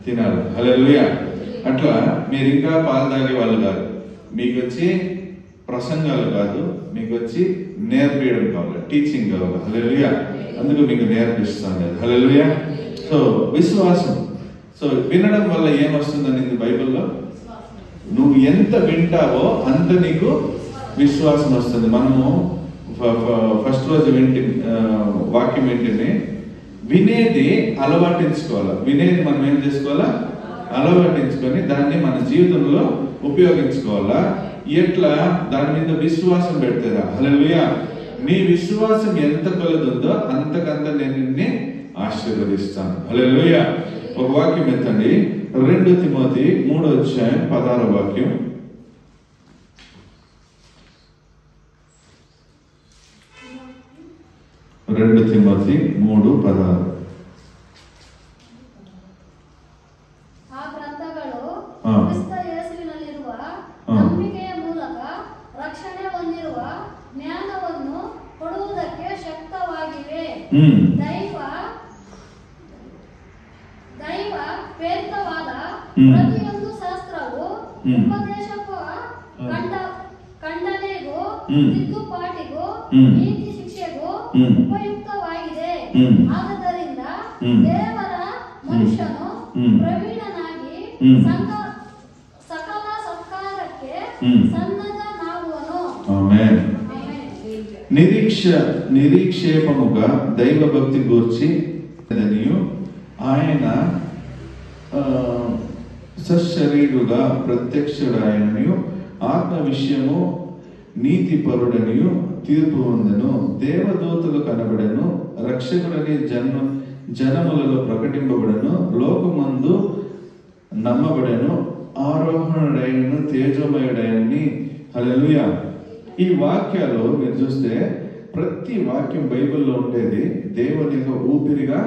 తినాలి, హల్లెలూయా. అట్లా మీరు ఇంకా పాలు తాగే వాళ్ళు కాదు, మీకు వచ్చి ప్రసంగాలు కాదు, మీకు వచ్చి నేర్పించడం కావాలి, టీచింగ్ కావాలి, హల్లెలూయా. అందుకు మీకు నేర్పిస్తాను, హల్లెలూయా. సో విశ్వాసం, సో వినడం వల్ల ఏమొస్తుందని బైబిల్లో, నువ్వు ఎంత వింటావో అంత నీకు విశ్వాసం వస్తుంది. మనము ఫస్ట్ రోజు వాక్యం వింటేనే వినేది అలవాటించుకోవాలి. వినేది మనం ఏం చేసుకోవాలా? అలవాటించుకొని దాన్ని మన జీవితంలో ఉపయోగించుకోవాలా. ఎట్లా? దాని మీద విశ్వాసం పెడతారా, హల్లెలూయా. నీ విశ్వాసం ఎంత కలుగుతుందో అంతకంత నేను నిన్ను ఆశీర్వదిస్తాను, హల్లెలూయా. ఒక వాక్యం ఎత్తండి, 2 తిమోతి 3:16 వాక్యం. 2 తిమోతి 3:16. ಆ ಗ್ರಂಥಗಳು ಕ್ರಿಸ್ತ ಯೇಸುವಿನಲ್ಲಿರುವ ನಂಬಿಕೆಯ ಮೂಲಕ ರಕ್ಷಣೆ ಹೊಂದಿರುವ ಜ್ಞಾನವನ್ನು ಕೊಡುವುದಕ್ಕೆ ಶಕ್ತವಾಗಿವೆ. ದೈವ ಪ್ರೇರಿತವಾದ ಪ್ರತಿಯೊಂದು ಶಾಸ್ತ್ರವು ಉಪದೇಶಕ್ಕೂ ಖಂಡನೆಗೂ ತಿದ್ದುಪಾಟಿಗೂ ನೀತಿ ಶಿಕ್ಷೆಗೂ ಉಪಯುಕ್ತವಾಗಿದೆ. ಆದ್ದರಿಂದ ದೇವರ ಮನುಷ್ಯನು ಪ್ರವೀಣನಾಗಿ ಸಕಲ ಸತ್ಕಾರಕ್ಕೆ ಸನ್ನದ್ಧನಾಗುವನು. ఆమేన్. నిరీక్షేపముగా దైవ భక్తి గూర్చి ఆయన సశరీరుగా ప్రత్యక్షుడాయననియు ఆత్మ విషయము నీతిపరుడనియు తీర్పు పొందెను. దేవదూతలు కనబడెను, రక్షకుడని జనములలో ప్రకటింపబడెను, లోకమందు నమ్మబడెను, ఆరోహణుడైనను తేజోమయుడైనని, హల్లెలూయా. ఈ వాక్యాలు మీరు చూస్తే ప్రతి వాక్యం బైబిల్లో ఉండేది దేవుని యొక్క ఊపిరిగా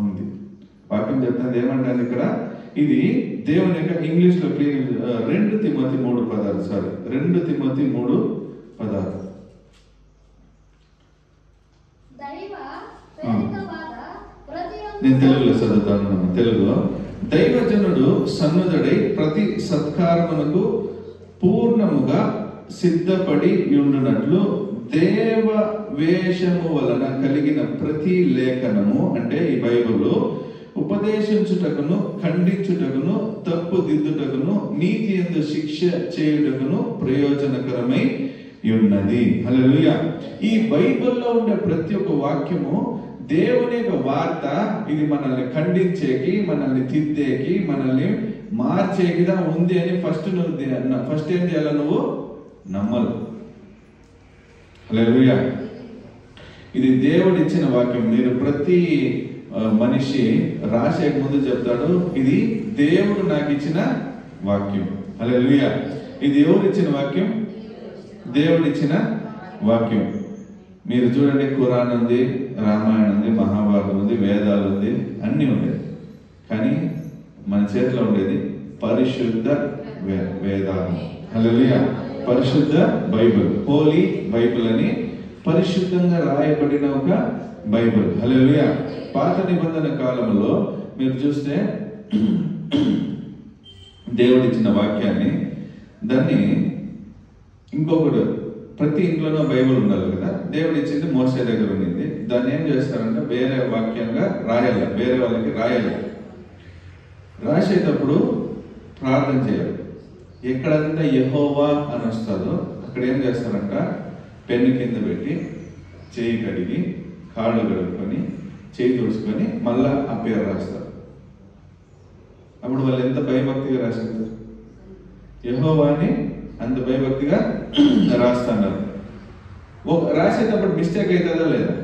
ఉంది. వాక్యం చెప్తాను ఏమంటాను ఇక్కడ, ఇది దేవుని యొక్క ఇంగ్లీష్ లో క్లియర్ 2 తిమోతి 3:16 సారీ 2 తిమోతి 3:16. నేను తెలుగులో చదువుతాను. తెలుగులో, దైవజనుడు సన్నుదుడై ప్రతి సత్కారమునకు పూర్ణముగా సిద్ధపడి ఉండునట్లు దేవ వేషము వలన కలిగిన ప్రతి లేఖనము, అంటే ఈ బైబిల్లో ఉపదేశించుటకును, ఖండించుటకును, తప్పు దిద్దుటకును, నీతి యందు శిక్ష చేయుటకును ప్రయోజనకరమై ఉన్నది, హల్లెలూయా. ఈ బైబిల్లో ఉండే ప్రతి ఒక్క వాక్యము దేవుని యొక్క వార్త. ఇది మనల్ని ఖండించేకి, మనల్ని తిద్దేకి, మనల్ని మార్చేకిదా ఉంది అని ఫస్ట్ ఏం చేయాలి? నువ్వు నమ్మాలి, హల్లెలూయా. ఇది దేవుడు ఇచ్చిన వాక్యం. మీరు ప్రతి మనిషి రాసే ముందు చెప్తాడు, ఇది దేవుడు నాకు ఇచ్చిన వాక్యం, హల్లెలూయా. ఇది ఎవరు ఇచ్చిన వాక్యం? దేవుడు ఇచ్చిన వాక్యం. మీరు చూడండి, ఖురాన్ ఉంది, రామాయణం ఉంది, మహాభారతం ఉంది, వేదాలు ఉంది, అన్నీ ఉండేది. కానీ మన చేతిలో ఉండేది పరిశుద్ధ వేదాలు, హల్లెలూయా. పరిశుద్ధ బైబిల్, హోలీ బైబిల్ అని పరిశుద్ధంగా రాయబడిన ఒక బైబిల్, హల్లెలూయా. పాత నిబంధన కాలంలో మీరు చూస్తే దేవుడిచ్చిన వాక్యాన్ని, దాన్ని ఇంకొకటి, ప్రతి ఇంట్లోనూ బైబిల్ ఉండాలి కదా. దేవుడు ఇచ్చింది మోసే దగ్గర ఉండింది. దాన్ని ఏం చేస్తారంటే వేరే వాక్యంగా రాయాలి, వేరే వాళ్ళకి రాయాలి. రాసేటప్పుడు ప్రార్థన చేయాలి. ఎక్కడంతా యెహోవా అని వస్తుందో అక్కడ ఏం చేస్తారంట, పెన్ను కింద పెట్టి చేయి కడిగి కాళ్ళు కడుక్కొని చేయి తుడుచుకొని మళ్ళా ఆ పేరు రాస్తారు. అప్పుడు వాళ్ళు ఎంత భయభక్తిగా రాశారు, యెహోవాని అంత భయభక్తిగా రాస్తున్నారు. రాసేటప్పుడు మిస్టేక్ అవుతుందా లేదా?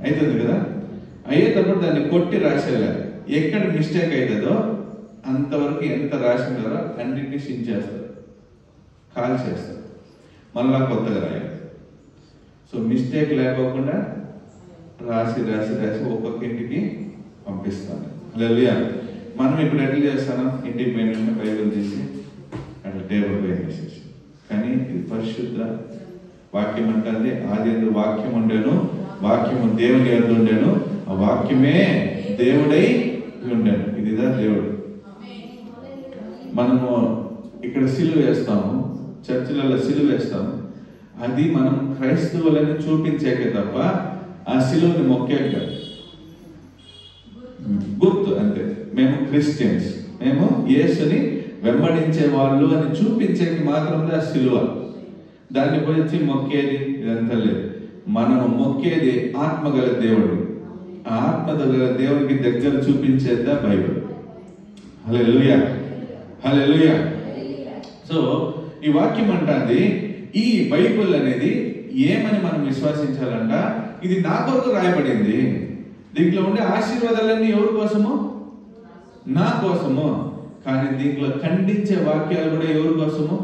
అవుతుంది కదా. అయ్యేటప్పుడు దాన్ని కొట్టి రాసేలా. ఎక్కడ మిస్టేక్ అవుతుందో అంతవరకు ఎంత రాసినారో అన్నింటినీ సించేస్తారు, కాల్ చేస్తారు, మళ్ళా కొత్తగా రాయాలి. సో మిస్టేక్ లేకోకుండా రాసి రాసి రాసి ఒక్కొక్క ఇంటికి పంపిస్తాను. హల్లెలూయా. మనం ఇప్పుడు ఎట్లా చేస్తాను, ఇంటికి పోయిన బైబిల్ తీసి అట్లా టేబుల్ పైన వేసేసి. కానీ ఇది పరిశుద్ధ వాక్యం అంటే ఆది యందు వాక్యం ఉండేను, వాక్యము దేవుని యందు ఉండేను, ఆ వాక్యమే దేవుడై ఉండేను. ఇదిదా దేవుడు. మనము ఇక్కడ సిలువ వేస్తాము, చర్చిలలో సిలువ వేస్తాము. అది మనం క్రైస్తవులని చూపించేకే తప్ప ఆ సిలువని మొక్కేక గుర్తు అంతే. మేము క్రిస్టియన్స్, మేము యేసుని వెంబడించే వాళ్ళు అని చూపించేకి మాత్రమే ఆ సిలువ. దాన్ని పోయి మొక్కేది ఇదంతా లేదు. మనము మొక్కేది ఆత్మగల దేవుడు. ఆ ఆత్మగల దేవుడికి దగ్గర చూపించేదా బైబిల్. హల్లెలూయా, హల్లెలూయా. సో ఈ వాక్యం అంటుంది, ఈ బైబిల్ అనేది ఏమని మనం విశ్వసించాలంట, ఇది నా కొరకు రాయబడింది. దీంట్లో ఉండే ఆశీర్వాదాలన్నీ ఎవరి కోసము? నా కోసము. కానీ దీంట్లో ఖండించే వాక్యాలు కూడా ఎవరి కోసము?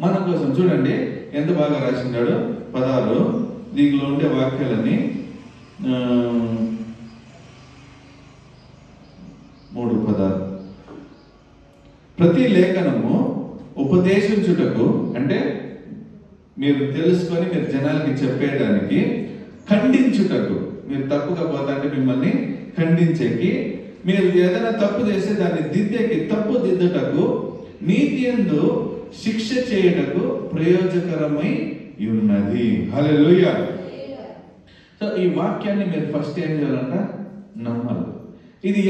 మన కోసం. చూడండి ఎంత బాగా రాసిండాడు. 16 దీంట్లో ఉండే వాక్యాలన్నీ 3:16. ప్రతి లేఖనము ఉపదేశించుటకు, అంటే మీరు తెలుసుకొని మీరు జనాలకి చెప్పేయడానికి, ఖండించుటకు, మీరు తప్పుగా పోతాంటే మిమ్మల్ని ఖండించేకి, మీరు ఏదైనా తప్పు చేస్తే దాన్ని దిద్దేకి, తప్పు దిద్దుటకు, నీతి యందు శిక్ష చేయుటకు ప్రయోజకరమై ఉన్నది. హల్లెలూయా. సో ఈ వాక్యాన్ని మీరు ఫస్ట్ ఏం చేయాలంట? నమ్మాలి. ఇది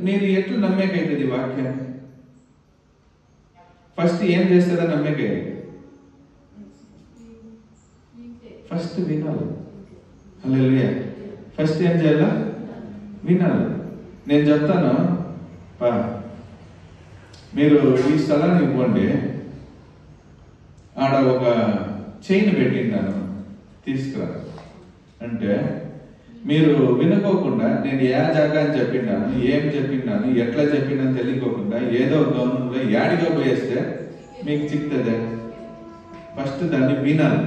మీరు ఎట్లు నమ్మేకైతుంది ఈ వాక్యాన్ని? ఫస్ట్ ఏం చేస్తారా నమ్మేకైతే? ఫస్ట్ వినాలి. హల్లెలూయా. ఫస్ట్ ఏం చేయాలా? వినాలి. నేను చెప్తాను, మీరు ఈ స్థలానికి పోండి, ఆడ ఒక చైన్ పెట్టింటాను, తీసుకురా అంటే మీరు వినుకోకుండా నేను ఏ జాగా అని చెప్పినాను, ఏం చెప్పినాను, ఎట్లా చెప్పినాను తెలియకోకుండా ఏదో గవర్నమెంట్లో యాడిగా పోయేస్తే మీకు చిక్తుంది. ఫస్ట్ దాన్ని వినాలి,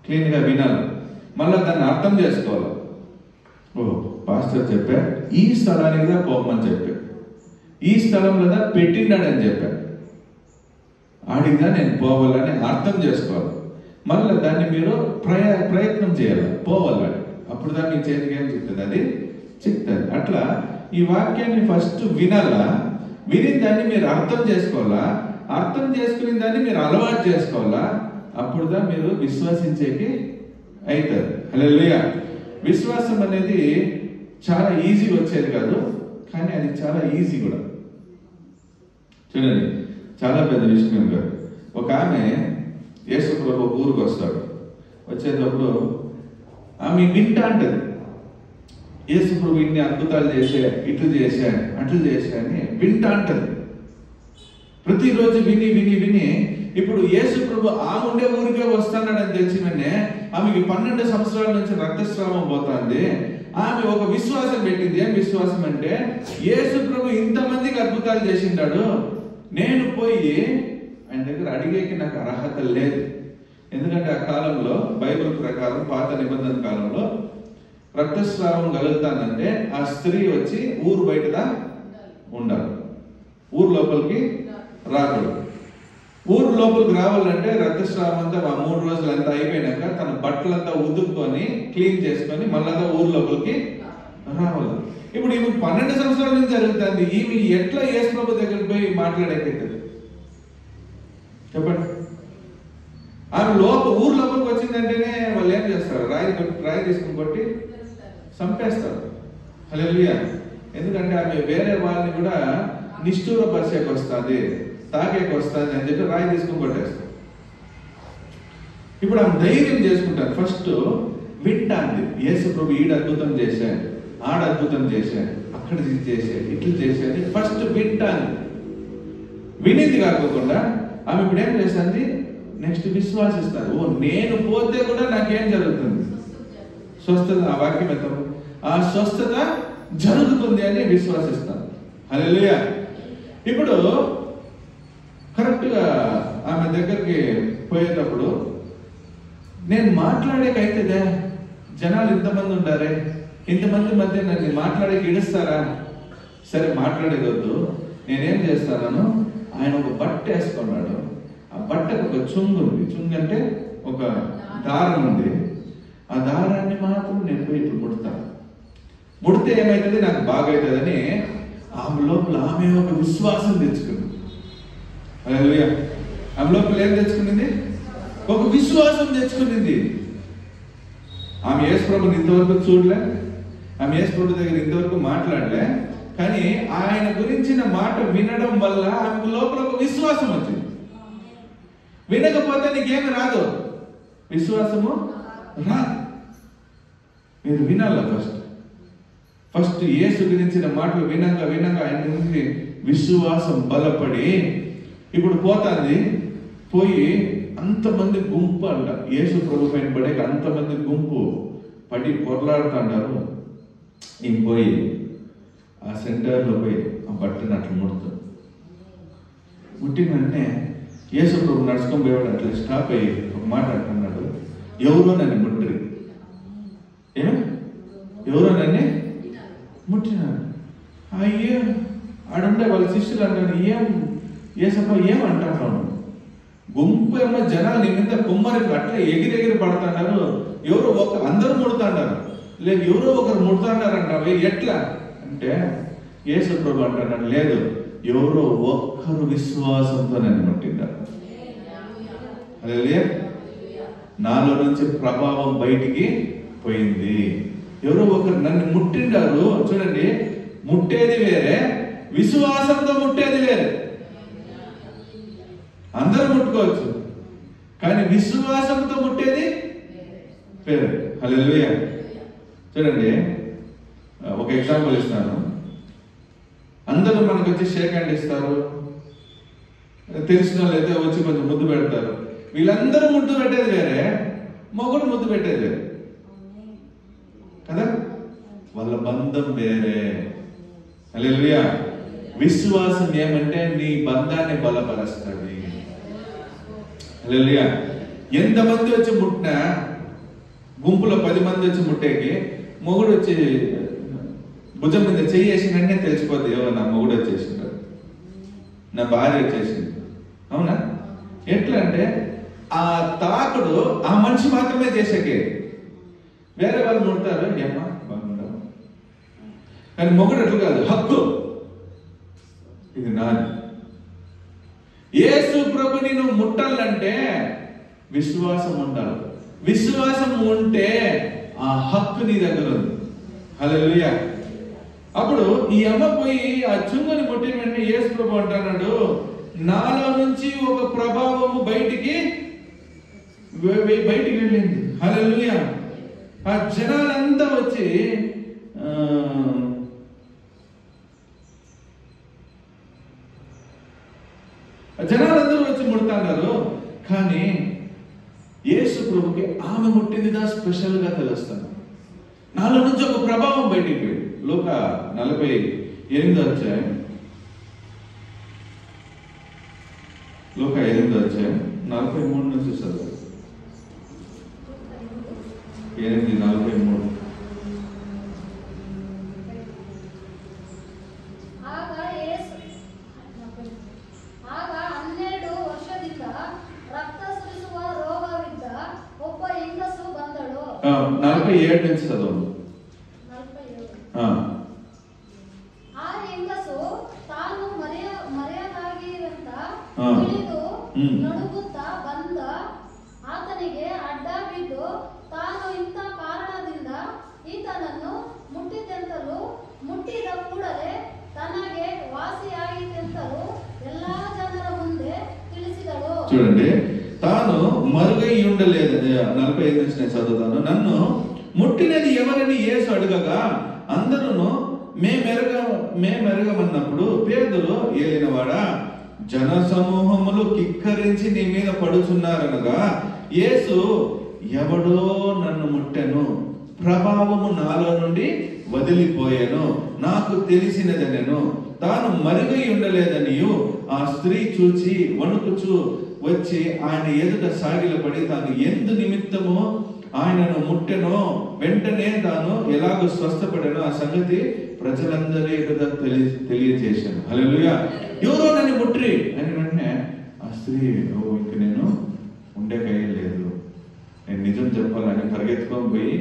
క్లీన్గా వినాలి, మళ్ళీ దాన్ని అర్థం చేసుకోవాలి. ఓ పాస్టర్ చెప్పా ఈ స్థలానికి దా పోమని చెప్పా, ఈ స్థలంలో పెట్టినాడని చెప్పా, ఆడిగా నేను పోవాలని అర్థం చేసుకోవాలి. మళ్ళీ దాన్ని మీరు ప్రయత్నం చేయాలి, పోవాలి. అప్పుడు దాన్ని మీ చేతికి ఏం చెప్తుంది? అది చెప్తుంది. అట్లా ఈ వాక్యాన్ని ఫస్ట్ వినాలా, విని దాన్ని మీరు అర్థం చేసుకోవాలా, అర్థం చేసుకుని దాన్ని మీరు అలవాటు చేసుకోవాలా. అప్పుడుదా మీరు విశ్వసించేకి అవుతుంది. హల్లెలూయా. విశ్వాసం అనేది చాలా ఈజీ వచ్చేది కాదు, కానీ అది చాలా ఈజీ కూడా. చూడండి, చాలా పెద్ద విషయం కాదు. ఒక ఆమె యేసు ప్రభు ఊరికి వస్తాడు, వచ్చేటప్పుడు ఆమె వింటా అంటది, యేసు ప్రభు ఇన్ని అద్భుతాలు చేసే, ఇట్లు చేసా, అట్లు చేసా అని వింటా అంటది. ప్రతిరోజు విని విని విని ఇప్పుడు యేసు ప్రభు ఆమె ఉండే ఊరికే వస్తాడని తెలిసి వెంటనే ఆమెకి 12 సంవత్సరాల నుంచి రక్తస్రావం పోతుంది. ఆమె ఒక విశ్వాసం పెట్టింది. ఏం విశ్వాసం అంటే, యేసు ప్రభు ఇంతమందికి అద్భుతాలు చేసిండాడు, నేను పోయి ఆయన దగ్గర అడిగేకి నాకు అర్హత లేదు. ఎందుకంటే ఆ కాలంలో బైబిల్ ప్రకారం పాత నిబంధన కాలంలో రక్తస్రావం కలుగుతానంటే ఆ స్త్రీ వచ్చి ఊరు బయటదా ఉండాలి, ఊరు లోపలికి రాకూడదు. ఊరు లోపలికి రావాలంటే రక్తస్రావం అంతా 3 రోజులు అంతా అయిపోయినాక తన బట్టలంతా ఉదుక్కొని క్లీన్ చేసుకొని మళ్ళా ఊరు లోపలికి రావాలి. ఇప్పుడు ఈమె 12 సంవత్సరాల నుంచి జరుగుతుంది. ఈమె ఎట్లా యేసు ప్రభు దగ్గరికి పోయి మాట్లాడేకైతుంది చెప్పండి? ఆమె ఊరు లోపలికి వచ్చిందంటేనే వాళ్ళు ఏం చేస్తారు? రాయి తీసుకుని కొట్టి చంపేస్తారు. హల్లెలూయా. ఎందుకంటే ఆమె వేరే వాళ్ళని కూడా నిష్ఠూరపరిచేకి వస్తుంది, తాకేకి వస్తుంది అని చెప్పి రాయి తీసుకుని కొట్టేస్తారు. ఇప్పుడు ఆమె ధైర్యం చేసుకుంటారు. ఫస్ట్ వింటాంది. యేసు ప్రభు ఈడ అద్భుతం చేశాడు, ఆడ అద్భుతం చేశాడు, అక్కడ చేశాడు, ఇట్లా చేశాడు. ఫస్ట్ వింటాంది. వినింది కాకుండా ఆమె ఇప్పుడు ఏం చేస్తుంది, నెక్స్ట్ విశ్వాసిస్తారు. ఓ నేను పోతే కూడా నాకేం జరుగుతుంది, స్వస్థత. ఆ వాక్యం ఎంత, ఆ స్వస్థత జరుగుతుంది అని విశ్వాసిస్తాను. హల్లెలూయా. ఇప్పుడు కరెక్ట్గా ఆమె దగ్గరికి పోయేటప్పుడు నేను మాట్లాడేకైతే జనాలు ఇంతమంది ఉండారే, ఇంతమంది మధ్య నన్ను మాట్లాడేకి ఇడుస్తారా? సరే మాట్లాడేది వద్దు, నేనేం చేస్తాను, ఆయన ఒక బట్ట వేసుకున్నాడు. ఆ బట్టకు ఒక చుంగు ఉంది. చుంగు అంటే ఒక దారం ఉంది. ఆ దారాన్ని మాత్రం నేను పోయి ఇప్పుడు ముడతాను. ముడితే ఏమవుతుంది, నాకు బాగవుతుందని ఆమె లోపల ఆమె ఒక విశ్వాసం తెచ్చుకుంది. హల్లెలూయా. ఆమె లోపల ఏం తెచ్చుకునింది, ఒక విశ్వాసం తెచ్చుకునింది. ఆమె యేసు ప్రభుని ఇంతవరకు చూడలే, ఆమె యేసు ప్రభు దగ్గర ఇంతవరకు మాట్లాడలే, కానీ ఆయన గురించిన మాట వినడం వల్ల ఆమెకు లోపల ఒక విశ్వాసం వచ్చింది. వినకపోతే నీకేమి రాదు, విశ్వాసము రాదు. మీరు వినాల. ఫస్ట్ యేసు గురించిన మాటలు వినంగా ఆయన గురించి విశ్వాసం బలపడి ఇప్పుడు పోతాంది. పోయి అంతమంది గుంపు అంట, యేసు ప్రభు పైన పడే అంతమంది గుంపు పడి పొరలాడుతున్నారు. పోయి ఆ సెంటర్లో పోయి ఆ బట్టను అట్లా ముడుతుంది. ముట్టిన వెంటనే యేసు ప్రభు నడుచుకొని పోయేవాడు అట్లా స్టాప్ అయ్యి ఒక మాట అంటున్నాడు, ఎవరో నన్ను ముట్టరు. ఎవరో నన్ను ముట్టినాడు. అయ్యో ఆడుండే వాళ్ళ శిష్యులు అంటారు, ఏసప్ప ఏమంటారు, గుంపు ఏమో జనాలు నీ మీద కుమ్మరి అట్లా ఎగిరెగిరి పడుతున్నారు, ఎవరో అందరూ ముడుతున్నారు, లేదు ఎవరో ఒకరు ముడుతున్నారంటారు, ఎట్లా అంటే యేసు ప్రభు అంటున్నాడు, లేదు ఎవరో ఒక్కరు విశ్వాసంతో నన్ను ముట్టింటారు. అదే నాలో నుంచి ప్రభావం బయటికి పోయింది. ఎవరో ఒకరు నన్ను ముట్టిండారు. చూడండి, ముట్టేది వేరే, విశ్వాసంతో ముట్టేది వేరే. అందరూ ముట్టుకోవచ్చు, కానీ విశ్వాసంతో ముట్టేది వేరే. హల్లెలూయా. చూడండి, ఒక ఎగ్జాంపుల్ ఇస్తాను. అందరూ మనకు వచ్చి షేక్ హ్యాండ్ ఇస్తారు, తెలిసిన వాళ్ళు అయితే వచ్చి కొంచెం ముద్దు పెడతారు. వీళ్ళందరూ ముద్దు పెట్టేది వేరే, మొగుడు ముద్దు పెట్టేది వేరే కదా, వాళ్ళ బంధం వేరే. హల్లెలూయా. విశ్వాసం ఏమంటే నీ బంధాన్ని బలపరుస్తుంది. హల్లెలూయా. ఎంతమంది వచ్చి ముట్టినా, గుంపులో 10 మంది వచ్చి ముట్టేకి మొగుడు వచ్చి భుజం మీద చెయ్యేసి వెంటనే తెలిసిపోద్ది, ఎవరు నా మొగుడు వచ్చేసింటారు, నా భార్య వచ్చేసింది. అవునా? ఎట్లా అంటే ఆ తాకుడు ఆ మనిషి మాత్రమే చేసేకే, వేరే వాళ్ళు ముడతారు, ఏమ్మా బాగుండవు. కానీ మొగుడు అట్లు కాదు, హక్కు, ఇది నాది. యేసు ప్రభుని నువ్వు ముట్టాలంటే విశ్వాసం ఉండాలి. విశ్వాసం ఉంటే ఆ హక్కు నీ దగ్గర ఉంది. హల్లెలూయా. అప్పుడు ఈ అమ్మ పోయి ఆ చుంగుని ముట్టిన వెంటనే యేసు ప్రభు అంటున్నాడు, నాలో నుంచి ఒక ప్రభావము బయటికి వెళ్ళింది. హల్లెలూయా. ఆ జనాలంతా వచ్చి జనాలందరూ వచ్చి ముడుతున్నారు. కానీ యేసు ప్రభుకి ఆమె ముట్టిందిగా స్పెషల్ గా తెలుస్తాను. నాలో నుంచి ఒక ప్రభావం బయటికి పోయింది. లూకా 48వ అధ్యాయం, లూకా 8వ అధ్యాయం 43 నుంచి చదువు. 8:43. ಆಗ 12 ವರ್ಷದಿಂದ ರಕ್ತ ಸುರಿಸುವ ರೋಗವಿದ್ದ ಒಬ್ಬ ಹೆಂಗಸು ಬಂದಳು. 47 నుంచి చదువు. 47. ಆ ಹೆಂಗಸು ತಾನು ಮರೆಯಲಾಗಿರಂತ ತಿಳಿದು ನಡುಗುತ್ತಾ ಬಂದ ಆತನಿಗೆ ಅಡ್ಡ ಬಿದ್ದು ತಾನು ಇಂಥ ಕಾರಣದಿಂದ ಈತನನ್ನು ಮುಟ್ಟಿತೆಂತಲೂ ಮುಟ್ಟಿದ ಕೂಡಲೇ ತನಗೆ ವಾಸಿಯಾಯಿತೆಂತಲೂ ಎಲ್ಲಾ ಜನರ ಮುಂದೆ ತಿಳಿಸಿದಳು. చూడండి, తాను మరుగై ఉండలేదు. 45 నుంచి నేను చదువుతాను. నన్ను ముట్టినది ఎవరని యేసు అడగగా అందరూ మేమెరగమన్నప్పుడు పేతురు ఏలినవాడా జన సమూహములు కిక్కరించి నీ మీద పడుచున్నారనగా యేసు ఎవడో నన్ను ముట్టెను, ప్రభావము నాలో నుండి వదిలిపోయాను, నాకు తెలిసినదనెను. తాను మరుగై ఉండలేదనియు ఆ స్త్రీ చూచి వణుకుచూ వచ్చి ఆయన ఎదుట సాగిలపడి తాను ఎందు నిమిత్తము ఆయనను ముట్టెనో వెంటనే తాను ఎలాగో స్వస్థపడెనో ఆ సంగతి ప్రజలందరి ఎదుట తెలియజేశాను. హల్లెలూయా. ఎవరో నన్ను ముట్రి అని వెంటనే ఆ స్త్రీ ఇంక నేను ఉండే లేదు, నేను నిజం చెప్పాలని పరిగెత్తుకొని పోయి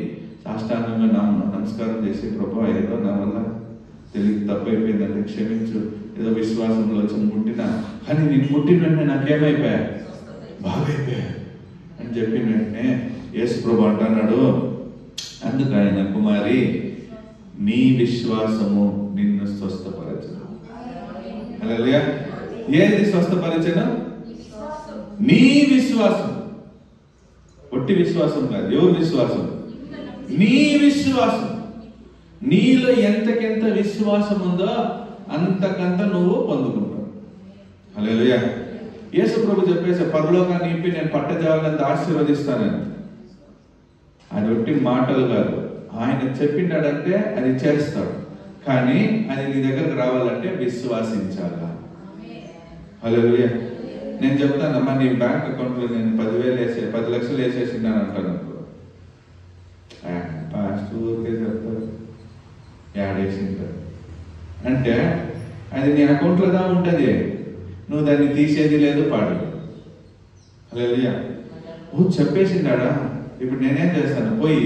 సాష్టాంగంగా నమస్కారం చేసి ప్రభువా ఏదో నా వల్ల తెలియదు తప్పైపోయిందంటే క్షమించు, ఏదో విశ్వాసంలో వచ్చి ముట్టినా, కానీ నేను ముట్టిన వెంటనే నాకేమైపోయా బాగైపోయా అని చెప్పిన వెంటనే యేసు ప్రభు అంటున్నాడు, అందుకు ఆయన కుమారి నీ విశ్వాసము నిన్ను స్వస్థపరచను. హల్లెలూయా. ఏది స్వస్థపరచను? నీ విశ్వాసం. ఒట్టి విశ్వాసం కాదు. ఎవరి విశ్వాసం? నీ విశ్వాసం. నీలో ఎంతకెంత విశ్వాసం ఉందో అంతకంత నువ్వు పొందుకుంటావు. హల్లెలూయా. యేసు ప్రభు చెప్పేసి పరలోకాన్ని నింపి నేను పట్టజాలంత ఆశీర్వదిస్తానని. అది ఒట్టి మాటలు కాదు, ఆయన చెప్పిండాడంటే అది చేస్తాడు. కానీ అది నీ దగ్గరకు రావాలంటే విశ్వాసించాలా. హల్లెలూయా. నేను చెప్తానమ్మా నీ బ్యాంక్ అకౌంట్లో నేను 10 లక్షలు వేసేసిండాను అంటాను. ఊరికే చెప్తారు యాడేసింటారు అంటే అది నీ అకౌంట్లో దా ఉంటుంది, నువ్వు దాన్ని తీసేది లేదు పాడలేదు. హల్లెలూయా. చెప్పేసిండాడా. ఇప్పుడు నేనేం చేస్తాను, పోయి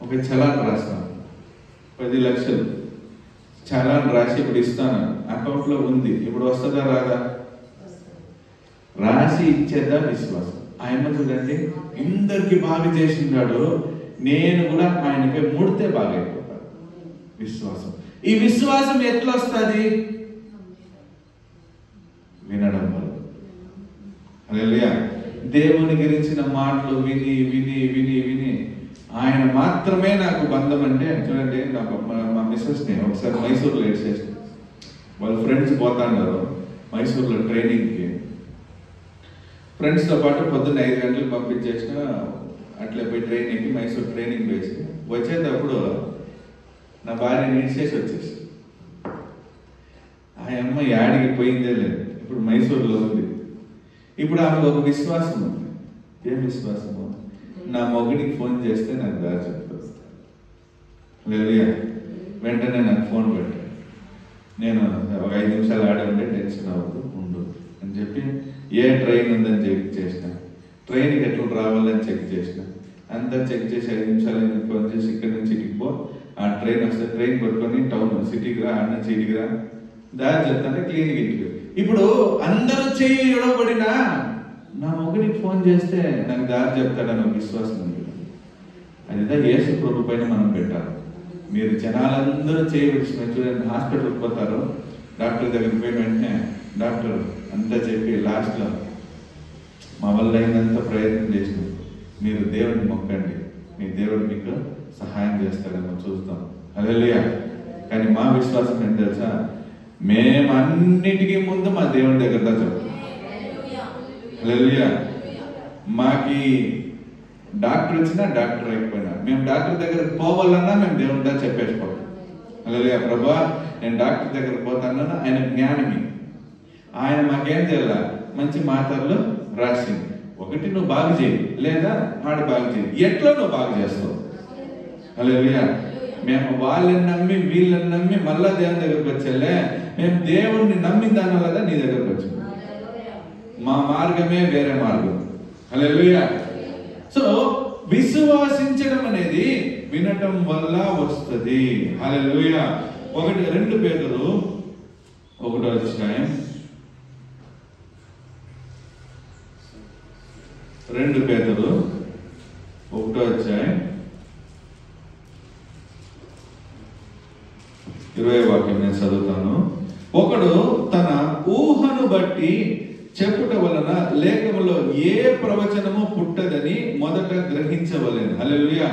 ఒక చలాన్ రాస్తాను, 10 లక్షలు చలాన్ రాసి ఇప్పుడు ఇస్తాను, అకౌంట్లో ఉంది, ఇప్పుడు వస్తుందా రాదా? రాసి ఇచ్చేదా విశ్వాసం. ఆయన చూడండి ఇందరికి బాగా చేసిండాడు, నేను కూడా ఆయనపై ముడితే బాగా అయిపోతాను. విశ్వాసం. ఈ విశ్వాసం ఎట్లా వస్తుంది? వినడం వల్ల. హల్లెలూయా. దేవుని గురించిన మాటలు విని విని విని విని ఆయన మాత్రమే నాకు బంధం అంటే చూడండి. మా మిస్సెస్ని ఒకసారి మైసూర్లో వేసేసి వాళ్ళ ఫ్రెండ్స్ పోతాన్నారు మైసూర్లో ట్రైనింగ్కి. ఫ్రెండ్స్తో పాటు పొద్దున్న 5 గంటలకు పంపించేసిన అట్లా పోయి ట్రైనింగ్కి మైసూర్ ట్రైనింగ్ వేసి వచ్చేటప్పుడు నా భార్యని ఇడిచేసి వచ్చేసి ఆ అమ్మ యాడికి పోయిందే లేదు, ఇప్పుడు మైసూర్లో ఉంది. ఇప్పుడు ఆమెకు ఒక విశ్వాసం ఉంది. ఏం విశ్వాసము? నా మొగుడికి ఫోన్ చేస్తే నాకు దారి చెప్తాను. హల్లెలూయా. వెంటనే నాకు ఫోన్ పెట్టాను, నేను ఒక 5 నిమిషాలు ఆడే ఉంటే టెన్షన్ అవ్వదు ఉండు అని చెప్పి ఏ ట్రైన్ ఉందని చెక్ చేసిన, ట్రైన్కి ఎట్లా రావాలని చెక్ చేసిన, అంతా చెక్ చేసి 5 నిమిషాలు ఫోన్ చేసి ఇక్కడి నుంచి ఇటుకు పో, ఆ ట్రైన్ వస్తే ట్రైన్ పట్టుకొని టౌన్ సిటీకి రా, అన్న సిటీకి రా, దారి చెప్తానే క్లినిక్ ఇంటికి. ఇప్పుడు అందరూ చెయ్యి ఎడవబడినా నా మొగుడికి ఫోన్ చేస్తే నాకు దారి చెప్తాడని ఒక విశ్వాసం ఉంది. అదిదా యేసు ప్రభు పైన మనం పెట్టాలి. మీరు జనాలందరూ చేయవలసిన చూడండి, హాస్పిటల్కి పోతారు, డాక్టర్ దగ్గరికి పోయిన వెంటనే డాక్టర్ అంతా చెప్పి లాస్ట్లో మా వల్ల అయినంత ప్రయత్నం చేసిన మీరు దేవుడిని మొక్కండి, మీ దేవుడు మీకు సహాయం చేస్తాడని చూస్తాం. హల్లెలూయా. కానీ మా విశ్వాసం ఏంటి తెలుసా? మేము అన్నిటికీ ముందు మా దేవుడి దగ్గర చెప్తాం. హల్లెలూయా. మాకి డాక్టర్ వచ్చినా డాక్టర్ అయిపోయినా మేము డాక్టర్ దగ్గరకు పోవాలన్నా మేము దేవుడి దగ్గర చెప్పేసుకోవాలి. హల్లెలూయా. ప్రభువా నేను డాక్టర్ దగ్గరకు పోతానన్నా ఆయన జ్ఞానమి, ఆయన మాకేం చేయాల మంచి మాటలు రాసింది. ఒకటి నువ్వు బాగు చేయి, లేదా ఆడు బాగు చేయి, ఎట్లా నువ్వు బాగు చేస్తావు. హల్లెలూయా. మేము వాళ్ళని నమ్మి వీళ్ళని నమ్మి మళ్ళా దేవుని దగ్గరకు వచ్చేలే, మేము దేవుణ్ణి నమ్మిన దాని వల్ల నీ దగ్గరకు వచ్చాము. మా మార్గమే వేరే మార్గం. హల్లెలూయా. సో విశ్వాసించడం అనేది వినటం వల్ల వస్తుంది. హల్లెలూయా. 2 పేతురు 1వ అధ్యాయం 2 పేతురు 1వ అధ్యాయం 20వ వాక్యం నేను చదువుతాను. ఒకడు తన ఊహను బట్టి చెప్పుట వలన లేఖములో ఏ ప్రవచనము పుట్టదని మొదట గ్రహించవలెను. హల్లెలూయా.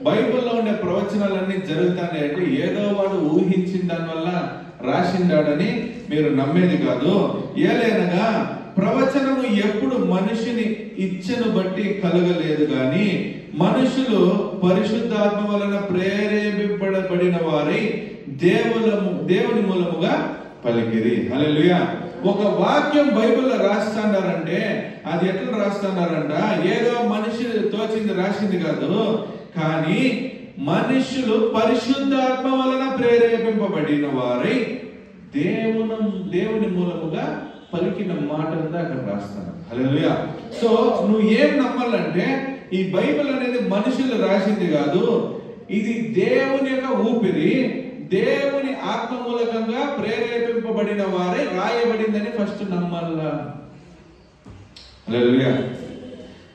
బైబిల్లో ఉండే ప్రవచనాలన్నీ జరుగుతాయి అంటే ఏదో వాడు ఊహించిన దానివల్ల రాసిండాడని మీరు నమ్మేది కాదు. ఏలైనగా ప్రవచనము ఎప్పుడు మనిషిని ఇచ్చను బట్టి కలగలేదు గాని మనుషులు పరిశుద్ధాత్మ వలన ప్రేరేపింపబడిన వారై దేవుని మూలముగా పలికిరి. హల్లెలూయా. ఒక వాక్యం బైబిల్లో రాస్తున్నారంటే అది ఎట్లా రాస్తున్నారంట, ఏదో మనిషి తోచింది రాసింది కాదు, కానీ మనుషులు పరిశుద్ధాత్మ వలన ప్రేరేపింపబడిన వారై దేవుని మూలముగా పలికిన మాటలు అక్కడ రాస్తాను. హల్లెలూయా. సో నువ్వు ఏం నమ్మాలంటే ఈ బైబిల్ అనేది మనుషులు రాసింది కాదు, ఇది దేవుని యొక్క ఊపిరి, దేవుని ఆత్మ మూలకంగా ప్రేరేపింపబడిన వారే రాయబడిందని ఫస్ట్ నమ్మాలా. హల్లెలూయా.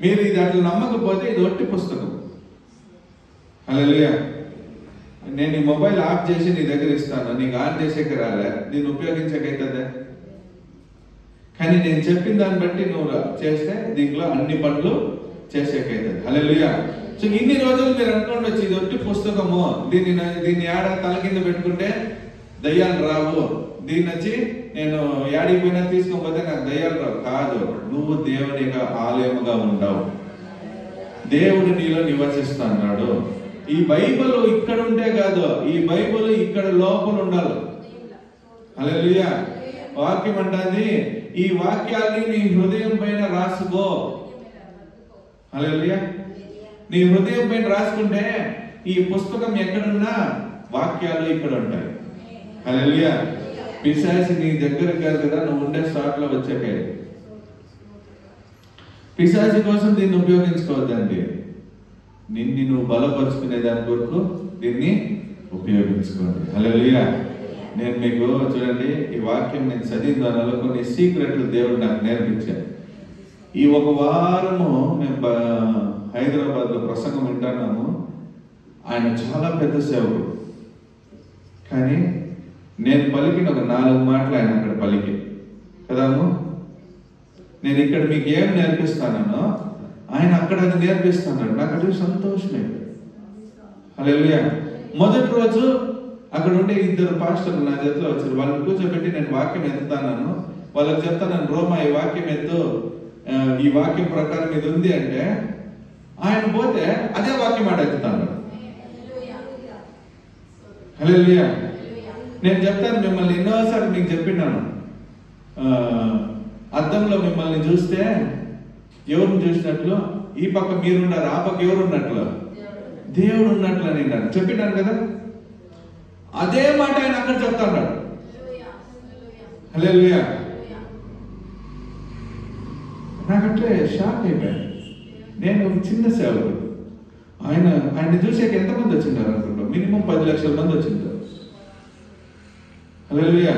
మీరు ఇది అట్లా నమ్మకపోతే ఇది ఒట్టి పుస్తకం. హల్లెలూయా. నేను ఈ మొబైల్ ఆఫ్ చేసి నీ దగ్గర ఇస్తాను, నీకు ఆన్ చేసేకి రాలే, దీన్ని ఉపయోగించకైతుందే. కానీ నేను చెప్పిన దాన్ని బట్టి నువ్వు చేస్తే దీంట్లో అన్ని పనులు చేసేకైతుంది. హల్లెలూయా. సో ఇన్ని రోజులు మీరు అనుకోండి ఇది ఒట్టి పుస్తకము, దీన్ని ఏడ తల కింద పెట్టుకుంటే దయ్యాలు రావు, దీన్ని వచ్చి నేను ఏడికి పోయినా తీసుకోకపోతే నాకు దయ్యాలు రావు. కాదు, నువ్వు దేవుని ఆలయముగా ఉండవు, దేవుడు నీలో నివసిస్తున్నాడు. ఈ బైబిల్ ఇక్కడ ఉంటే కాదు, ఈ బైబిల్ ఇక్కడ లోపల ఉండాలి. హల్లెలూయా. వాక్యం అంటుంది ఈ వాక్యాన్ని నీ హృదయం పైన రాసుకో. హల్లెలూయా. నీ హృదయం పైన రాసుకుంటే ఈ పుస్తకం ఎక్కడున్నా వాక్యాలు ఇక్కడ ఉంటాయి. హల్లెలూయా. పిశాచి నీ దగ్గర కాదు కదా, నువ్వు ఉండే స్టార్ట్ లో వచ్చాక. పిశాచి కోసం దీన్ని ఉపయోగించుకోవద్దండి, నిన్ను నువ్వు బలపరుచుకునే దాని కొరకు దీన్ని ఉపయోగించుకోండి. హల్లెలూయా. నేను మీకు చూడండి, ఈ వాక్యం నేను చదివిన దానిలో కొన్ని సీక్రెట్లు దేవుడు నాకు నేర్పించాను. ఈ ఒక వారము మేము హైదరాబాద్ లో ప్రసంగం వింటున్నాము. ఆయన చాలా పెద్ద సేవకుడు, కానీ నేను పలికిన ఒక 4 మాటలు ఆయన అక్కడ పలికి కదాము. నేను ఇక్కడ మీకు ఏం నేర్పిస్తానో ఆయన అక్కడ అది నేర్పిస్తున్నాడు. నాకు అది సంతోషమే. హల్లెలూయా. మొదటి రోజు అక్కడ ఉండే 2 పాస్టర్లు నా చేతిలో వచ్చారు. వాళ్ళని కూర్చోబెట్టి నేను వాక్యం ఎత్తుతాను, వాళ్ళకి చెప్తాను, రోమా ఈ వాక్యం ఎత్తు, ఈ వాక్యం ప్రకారం ఇది ఉంది అంటే ఆయన పోతే అదే వాక్యం ఆడ ఎత్తుతాను. హల్లెలూయా. నేను చెప్తాను, మిమ్మల్ని ఎన్నోసార్లు మీకు చెప్పినాను, అద్దంలో మిమ్మల్ని చూస్తే ఎవరిని చూసినట్లు, ఈ పక్క మీరున్నారు, ఆ పక్క ఎవరున్నట్లు, దేవుడు ఉన్నట్లు అని చెప్పినాను కదా. అదే మాట ఆయన అక్కడ చెప్తాడు. హల్లెలూయా. నాకంటే షాక్ అయిపోయాను. నేను ఒక చిన్న సేవకుడు, ఆయన చూసాక ఎంతమంది వచ్చింటారు అనుకుంటా, మినిమం 10 లక్షల మంది వచ్చింటారు. హల్లెలూయా.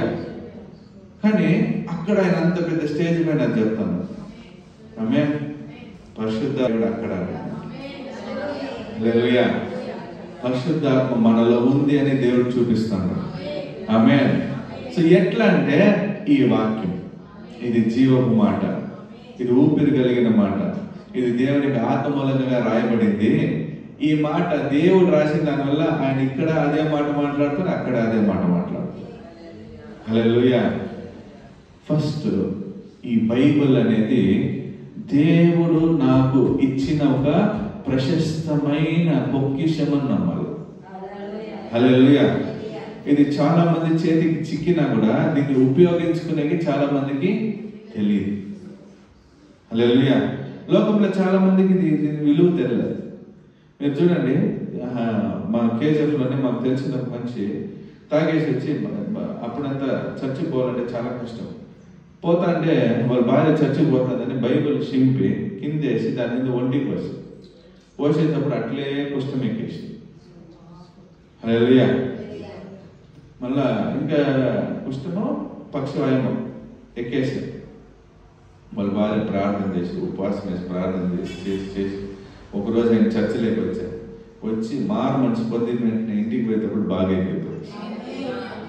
కానీ అక్కడ ఆయన అంత పెద్ద స్టేజ్ మీద అని చెప్తాను, ఆమేన్, పరిశుద్ధాత్ముడు అక్కడ. హల్లెలూయా. పరిశుద్ధాత్మ మనలో ఉంది అని దేవుడు చూపిస్తాడు. ఆమేన్. సో ఎట్లా అంటే ఈ వాక్యం ఇది జీవపు మాట, ఇది ఊపిరి కలిగిన మాట, ఇది దేవునికి ఆత్మూలంగా రాయబడింది. ఈ మాట దేవుడు రాసిన దానివల్ల ఆయన ఇక్కడ అదే మాట మాట్లాడుతారు, అక్కడ అదే మాట మాట్లాడతారు. హల్లెలూయా. ఫస్ట్ ఈ బైబిల్ అనేది దేవుడు నాకు ఇచ్చిన ఒక ప్రశస్తమైన పొక్కిషమని నమ్మాలి. హల్లెలూయా. ఇది చాలా మంది చేతికి చిక్కినా కూడా దీన్ని ఉపయోగించుకునేకి చాలా మందికి తెలియదు. హల్లెలూయా. లోకంలో చాలా మందికి దీని విలువ తెలియదు. మీరు చూడండి, మా కేజీఎఫ్ లోనే మాకు తెలిసిన ఒక మనిషి తాగేసి వచ్చి, అప్పుడంతా చర్చికి పోవాలంటే చాలా కష్టం, పోతా అంటే వాళ్ళ భార్య చర్చికి పోతుందని బైబిల్ చింపి కిందేసి దాని మీద ఒంటికి పోసేటప్పుడు అట్లే కుష్టం ఎక్కేసి. హల్లెలూయా. మళ్ళా ఇంకా కుష్టమో పక్షవాయమో ఎక్కేసి వాళ్ళ భార్య ప్రార్థన చేసి, ఉపవాసం వేసి ప్రార్థన చేసి ఒకరోజు ఆయన చర్చలోకి వచ్చి మారు మనసు పొందిన వెంటనే ఇంటికి పోయేటప్పుడు బాగా అయిపోతుంది.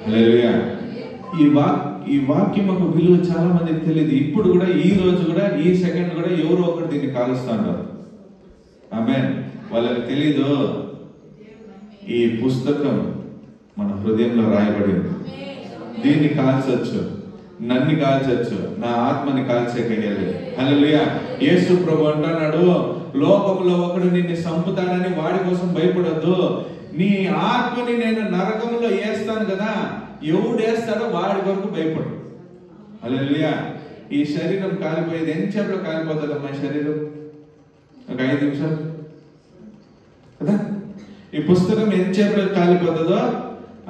హల్లెలూయా. ఈ వాక్యం ఒక విలువ చాలా మందికి తెలియదు. ఇప్పుడు కూడా, ఈ రోజు కూడా, ఈ సెకండ్ కూడా ఎవరో ఒకరు దీన్ని కాలుస్తున్నారు. ఆమేన్. వాళ్ళకి తెలీదు ఈ పుస్తకం మన హృదయంలో రాయబడింది. దీన్ని కాల్చొచ్చు, నన్ను కాల్చొచ్చు, నా ఆత్మని కాల్చేయగలిగాడు. హల్లెలూయా. యేసు ప్రభు అంటున్నాడు, లోకంలో ఒకడు నిన్ను చంపుతాడని వాడి కోసం భయపడొద్దు. నీ ఆత్మని నేను నరకంలో వేస్తాను కదా, ఎవడు వేస్తాడో వాడి వరకు భయపడు. హల్లెలూయా. ఈ శరీరం కాలిపోయేది ఎంతసేపులో కాలిపోతుందమ్మా? శరీరం ఒక 5 నిమిషాలు కదా. ఈ పుస్తకం ఎంతసేపులో కాలిపోతుందో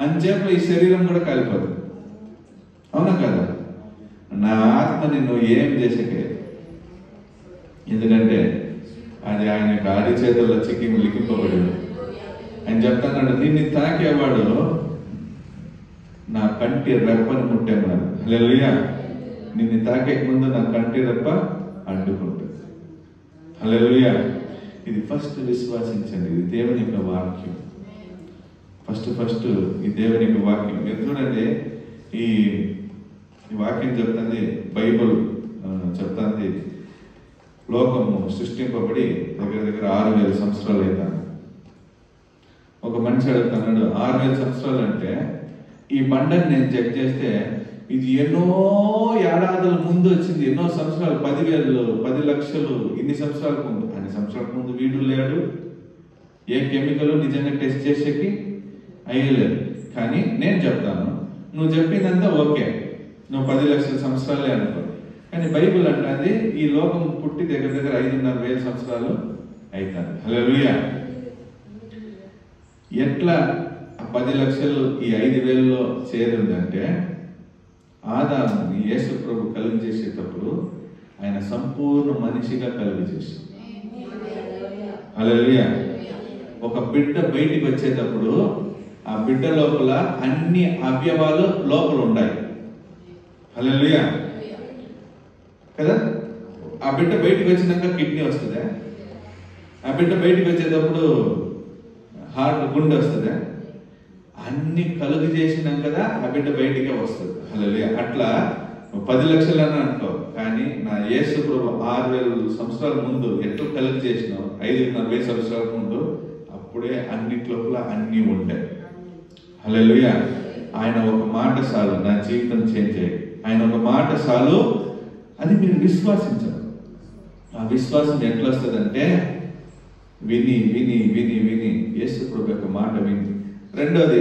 అంతసేపులో ఈ శరీరం కూడా కాలిపోతుంది. అవునా కదా? నా ఆత్మని నువ్వు ఏం చేసేకే, ఎందుకంటే అది ఆయన గాడి చేతుల్లో లిఖింపబడింది. ఆయన చెప్తాడు, నిన్ను తాకేవాడు నా కంటి రెప్పని ముట్టేమన్నాడు. హల్లెలూయా. నిన్ను తాకే ముందు నా కంటి రెప్ప అడ్డుకుంటుంది. హల్లెలూయా. ఇది ఫస్ట్ విశ్వాసించండి. ఇది దేవుని యొక్క వాక్యం. ఫస్ట్ ఈ దేవుని యొక్క వాక్యం. మీరు చూడండి, ఈ వాక్యం చెప్తుంది, బైబుల్ చెప్తుంది, లోకము సృష్టింపబడి దగ్గర 6000 సంవత్సరాలు అవుతాను. ఒక మనిషి అడుగుతున్నాడు, 6000 సంవత్సరాలు అంటే ఈ బండని నేను చెక్ చేస్తే ఇది ఎన్నో ఏడాదుల ముందు వచ్చింది, ఎన్నో సంవత్సరాలు, 10,000, 10 లక్షలు, ఇన్ని సంవత్సరాల ముందు. అన్ని సంవత్సరాల ముందు వీడు లేడు, ఏ కెమికల్ నిజంగా టెస్ట్ చేసేకి అయ్యలేదు. కానీ నేను చెప్తాను, నువ్వు చెప్పిందంతా ఓకే, నువ్వు 10 లక్షల సంవత్సరాలే అనుకో. కానీ బైబుల్ అంటే ఈ లోకం పుట్టి దగ్గర 5,500 సంవత్సరాలు అవుతాను. హల్లెలూయా. ఎట్లా 10 లక్షలు ఈ 5,000లో చేరిందంటే, ఆదాముని యేసు ప్రభు కలుగు చేసేటప్పుడు ఆయన సంపూర్ణ మనిషిగా కలుగు చేశాడు. హల్లెలూయా. ఒక బిడ్డ బయటికి వచ్చేటప్పుడు ఆ బిడ్డ లోపల అన్ని అవయవాలు లోపల ఉన్నాయి. హల్లెలూయా కదా. ఆ బిడ్డ బయటికి వచ్చినాక కిడ్నీ వస్తుందా? ఆ బిడ్డ బయటికి వచ్చేటప్పుడు హార్ట్, గుండె వస్తుందా? అన్ని కలుగు చేసినాం కదా ఆ బిడ్డ బయటికే వస్తుంది. హల్లెలూయా. అట్లా 10 లక్షలు అని అనుకో, కానీ నా యేసు ప్రభు 6,000 సంవత్సరాల ముందు ఎట్లా కలుగు చేసినావు, 5,40 సంవత్సరాల ముందు, అప్పుడే అన్నిట్లోపల అన్ని ఉంటాయి. హల్లెలూయా. ఆయన ఒక మాట చాలు నా జీవితం చేంజ్ అయ్యి. ఆయన ఒక మాట చాలు, అది మీరు విశ్వాసించాలి. ఆ విశ్వాసం ఎట్లా వస్తుందంటే విని విని విని విని యేసు ప్రభు యొక్క మాట విని. రెండోది,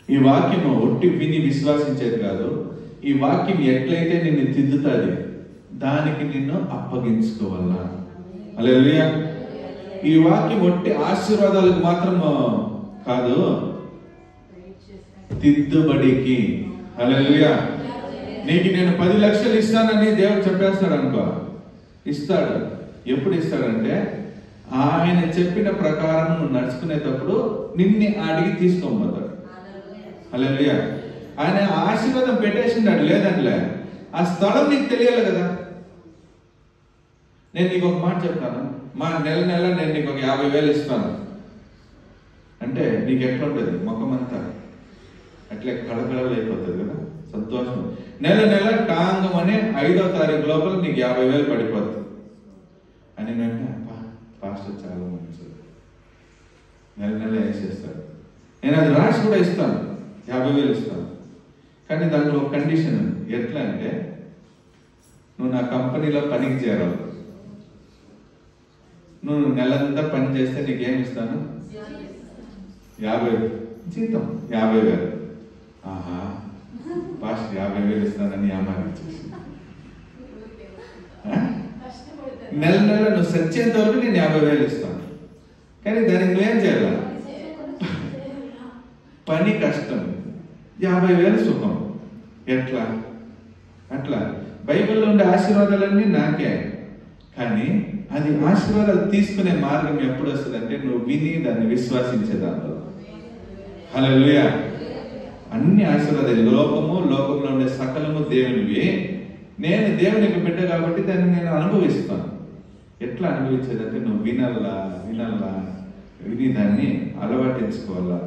ఈ వాక్యము ఒట్టి విని విశ్వాసించేది కాదు. ఈ వాక్యం ఎట్లయితే నిన్ను తిద్దుతుంది దానికి నిన్ను అప్పగించుకోవాలా. హల్లెలూయా. ఈ వాక్యం ఒట్టి ఆశీర్వాదాలకు మాత్రం కాదు, తిద్దుబడికి. హల్లెలూయా. నీకు నేను 10 లక్షలు ఇస్తానని దేవుడు చెప్పేస్తాడు అనుకో, ఇస్తాడు. ఎప్పుడు ఇస్తాడంటే ఆయన చెప్పిన ప్రకారం నువ్వు నడుచుకునేటప్పుడు నిన్ను అడిగి తీసుకోబోతాడు. హల్లెలూయా. ఆయన ఆశీర్వాదం పెట్టేసిండాడు లేదంటే ఆ స్థలం నీకు తెలియాలి కదా. నేను నీకు ఒక మాట చెప్తాను, మా నెల నేను నీకు ఒక 50,000 ఇస్తాను అంటే నీకు ఎట్లా ఉంటుంది? ముఖమంతా అట్లే కళకళలు అయిపోతుంది కదా, సంతోషం. నెల టాంగమని 5వ తారీఖు లోపల నీకు 50,000 పడిపోతుంది అని అంటే, పాస్టర్ చాలా మంచిది, నెల వేసేస్తాడు. నేను అది రాసి కూడా ఇస్తాను, 50,000 ఇస్తాను. కానీ దాంట్లో ఒక కండిషన్ ఉంది. ఎట్లా అంటే నువ్వు నా కంపెనీలో పనికి చేరావు. నువ్వు నెలంతా పని చేస్తే నీకేమి ఇస్తాను? 50,000 జీతం. 50,000. ఆహా, పాస్టర్ 50,000 ఇస్తానని అమ్మాయి నెల నువ్వు సచ్చేంత వరకు నేను 50,000 ఇస్తాను. కానీ దానికి నువ్వేం చేయాల? పని కష్టం, 50,000 సుఖం. ఎట్లా? అట్లా బైబిల్లో ఉండే ఆశీర్వాదాలన్నీ నాకే. కానీ అది ఆశీర్వాదాలు తీసుకునే మార్గం ఎప్పుడు వస్తుంది అంటే నువ్వు విని దాన్ని విశ్వాసించేదాన్ని. హల్లెలూయా. అన్ని ఆశీర్వాదాలు లోకంలో ఉండే సకలము దేవునివి. నేను దేవునికి బిడ్డ కాబట్టి దాన్ని నేను అనుభవిస్తాను. ఎట్లా అనుభవించేదంటే నువ్వు వినాలా విని దాన్ని అలవాటించుకోవాలా.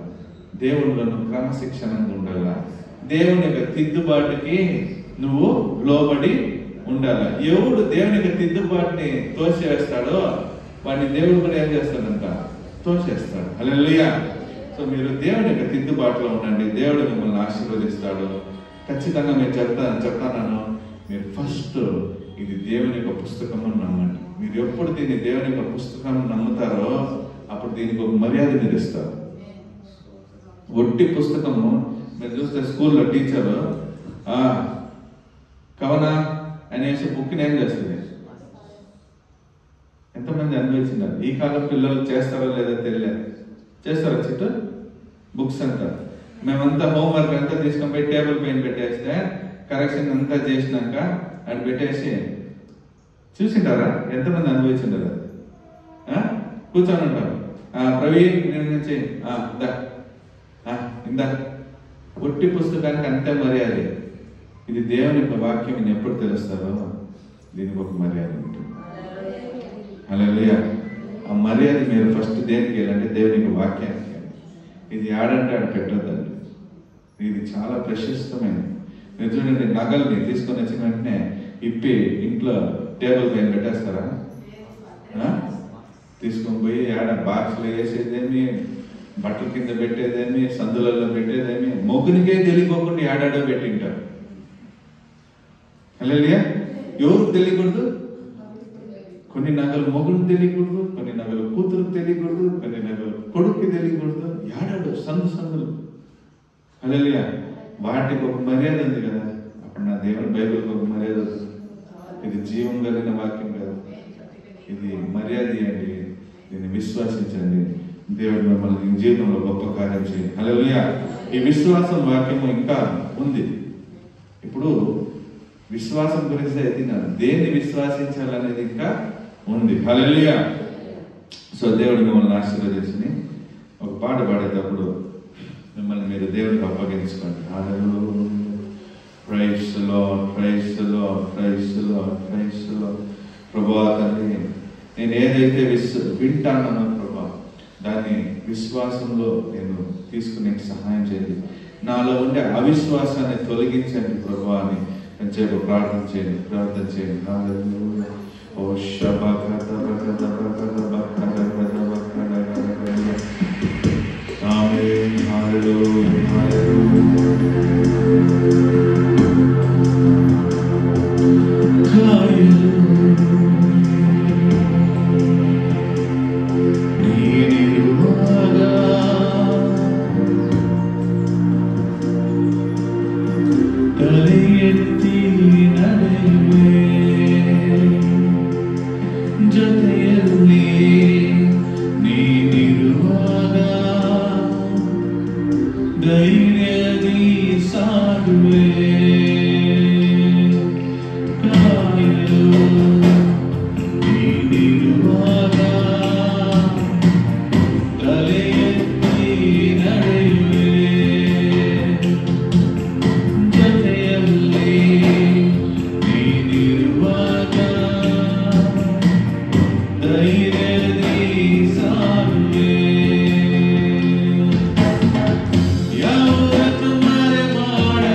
దేవుళ్ళలో నువ్వు క్రమశిక్షణంగా ఉండాలా. దేవుని యొక్క తిద్దుబాటుకి నువ్వు లోబడి ఉండాలి. ఎవడు దేవుని యొక్క తిద్దుబాటుని తోసివేస్తాడో వాడిని దేవుడు కూడా ఏం చేస్తాడంట? తోచేస్తాడు. హల్లెలూయా. సో మీరు దేవుని యొక్క తిద్దుబాటులో ఉండండి, దేవుడు మిమ్మల్ని ఆశీర్వదిస్తాడు. ఖచ్చితంగా మీరు చెప్తాను మీరు ఫస్ట్ ఇది దేవుని యొక్క పుస్తకము నమ్మండి. మీరు ఎప్పుడు దీన్ని దేవుని యొక్క పుస్తకం నమ్ముతారో అప్పుడు దీనికి ఒక మర్యాద మీరు ఇస్తారు. ఒట్టి పుస్తకము మీరు చూస్తే స్కూల్లో టీచరు కవన అనేసి బుక్ని ఏం చేస్తుంది? ఎంతమంది అనుభవించినారు? ఈ కాలం పిల్లలు చేస్తారో లేదో తెలియదు. చేస్తారా చిట్టు? బుక్స్ అంతా మేమంతా హోంవర్క్ అంతా తీసుకొని పోయి టేబుల్ పైన పెట్టేస్తే కరెక్షన్ అంతా చేసినాక అది పెట్టేసి చూసింటారా? ఎంతమంది అనుభవించారు? కూర్చొని ఉంటారు. ప్రవీణ్ నుంచి ఇందా ఒట్టి పుస్తకానికి అంతే మర్యాద. ఇది దేవుని యొక్క వాక్యం ఎప్పుడు తెలుస్తారో దీనికి ఒక మర్యాద ఉంటుంది. హల్లెలూయా. ఆ మర్యాద మీరు ఫస్ట్ దేనికి వెళ్ళంటే దేవుని యొక్క వాక్యానికి. ఇది ఆడంటే ఆడ పెట్టొద్దండి. ఇది చాలా ప్రశస్తమైనది. మీరు చూడండి, నగల్ని తీసుకొని వచ్చిన వెంటనే ఇప్పి ఇంట్లో టేబుల్ పైన పెట్టేస్తారా? తీసుకొని పోయి ఆడ బాక్స్లో వేసేదేమి, బట్టల కింద పెట్టేదేమి, సందులలో పెట్టేదేమి, మొగ్గునికే తెలియకోకుండా ఆడాడో పెట్టింటారు. హల్లెలూయా. ఎవరికి తెలియకూడదు? కొన్ని నగలు మొగులకు తెలియకూడదు, కొన్ని నగలు కూతురుకు తెలియకూడదు, కొన్ని నగలు కొడుక్కి తెలియకూడదు. ఆడాడు సందులు. హల్లెలూయా. వాటికి ఒక మర్యాద ఉంది కదా. అప్పుడు నా దేవుని బైబిల్కి ఒక మర్యాద ఉంది. ఇది జీవం కలిగిన వాక్యం కదా. ఇది మర్యాద అండి. దీన్ని విశ్వాసించండి. దేవుడు మిమ్మల్ని జీవితంలో గొప్ప కార్యం చేయండి. హల్లెలూయా. ఈ విశ్వాసం వాక్యము ఇంకా ఉంది. ఇప్పుడు విశ్వాసం గురించి ఎదిగినాను, దేన్ని విశ్వాసించాలనేది ఇంకా ఉంది. హల్లెలూయా. సో దేవుడు మిమ్మల్ని ఆశీర్వదించి ఒక పాట పాడేటప్పుడు మిమ్మల్ని మీరు దేవుడికి అప్పగించుకోండి. Hallelujah. Praise the Lord, praise the Lord, praise the Lord, praise the Lord. ప్రభువా తండ్రి, నేను ఏదైతే వింటానో ప్రభా దాన్ని విశ్వాసంలో నేను తీసుకునే సహాయం చేయండి. నాలో ఉండే అవిశ్వాసాన్ని తొలగించండి ప్రభువా అని చెప్పి ప్రార్థన చేయండి. హల్లెలూయా. ఓ శబకత బకత బకత బకత బకత బకత. ఆమేన్. హల్లెలూయా. హల్లెలూయా. Yahweh, tu mare mara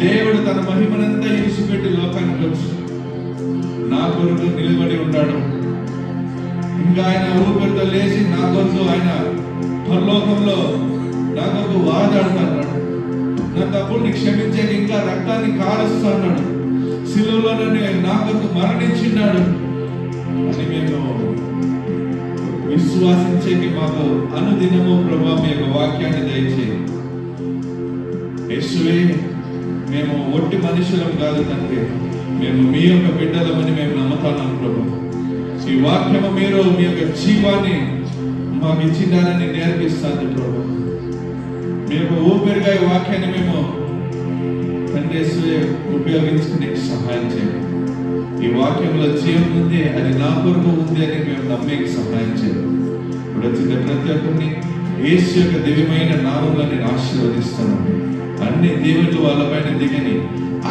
దేవుడు తన మహిమనంతా ఇడిచిపెట్టి లోకానికి వచ్చి నా కొరకు నిలబడి ఉన్నాడు. ఇంకా ఆయన ఊపిరితో లేచి నా కొరకు ఆయన పరలోకంలో నా కొరకు వాదాడుతున్నాడు. నా తప్పుల్ని క్షమించేది ఇంకా రక్తాన్ని కారుస్తున్నాడు. శిలువలోనే నా కొరకు మరణించినాడు అని మేము విశ్వాసించేది మాకు అనుదినము ప్రభావ మీ యొక్క వాక్యాన్ని దయచేయి. యేసువే, మేము ఒట్టి మనుషులం కాదు తండ్రి, మేము మీ యొక్క బిడ్డలమని మేము నమ్ముతాం ప్రభు. ఈ వాక్యము మీరు మీ యొక్క జీవాన్ని మాకు ఇచ్చిందానని నేర్పిస్తాను ప్రభు. మీ యొక్క ఊపిరిగా ఈ వాక్యాన్ని మేము తండ్రి ఉపయోగించుకునే సహాయం చేయండి. ఈ వాక్యంలో జీవం ఉంది, అది నా కొరకు ఉంది అని మేము నమ్మేకి సహాయం చేయాలి. ఇప్పుడు వచ్చిన ప్రతి ఒక్కరిని యేసు యొక్క దివ్యమైన నామంలో నేను ఆశీర్వదిస్తున్నాను. అన్ని దేవుళ్ళు వాళ్ళపైన దిగని,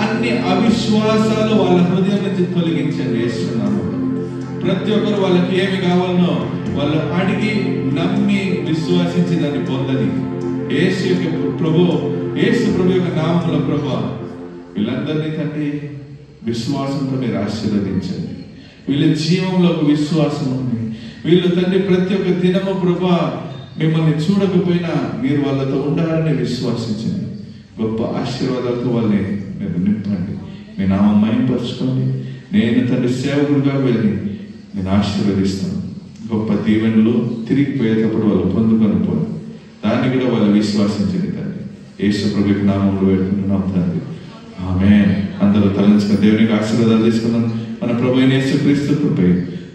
అన్ని అవిశ్వాసాలు వాళ్ళ హృదయం నుంచి తొలగించండి యేసునామములో. ప్రతి ఒక్కరు వాళ్ళకి ఏమి కావాలనో వాళ్ళు అడిగి నమ్మి విశ్వాసించి దాన్ని పొందని యేసు ప్రభు యొక్క నామములో ప్రభు వీళ్ళందరినీ తండ్రి విశ్వాసంతో మీరు ఆశీర్వదించండి. వీళ్ళ జీవంలో ఒక విశ్వాసం ఉంది. వీళ్ళు తండ్రి ప్రతి ఒక్క దినము ప్రభా మిమ్మల్ని చూడకపోయినా మీరు వాళ్ళతో ఉండాలని విశ్వాసించండి. గొప్ప ఆశీర్వాదాలతో వాళ్ళని మీరు నింపండి. మీ నామం మహింపరచుకోండి. నేను తండ్రి సేవకుడుగా వెళ్ళి నేను ఆశీర్వదిస్తాను. గొప్ప దీవెనలు తిరిగి పోయేటప్పుడు వాళ్ళు పొందుకొని పోయి దాన్ని కూడా వాళ్ళు విశ్వాసించండి తండ్రి. యేసు ప్రభువుకి నామంలో పెట్టుకుంటున్నాం తండ్రి. ఆమేన్. అందరూ తలంచుకుని దేవునికి ఆశీర్వాదాలు తీసుకున్నాం. మన ప్రభు యేసుక్రీస్తు కృపై,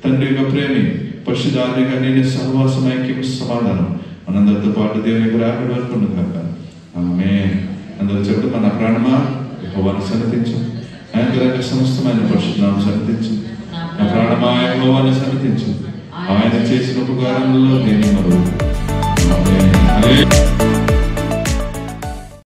తండ్రి యొక్క ప్రేమి, పరిశుద్ధాత్మగా నేను సహవాసం, ఐక్యం, సమాధానం మనందరితో పాటు దేవునికి రాకడ వరకు ఉండుగాక. ఆమేన్. అందరూ చెప్తే మన ప్రాణమా యెహోవాను సన్నతించు, ఆయన సమస్తమైన పరిశుద్ధనామమును సన్నతించు. నా ప్రాణమా యెహోవాను సన్నతించు, ఆయన చేసిన ఉపకారములలో దేని మరువకు. ఆమేన్.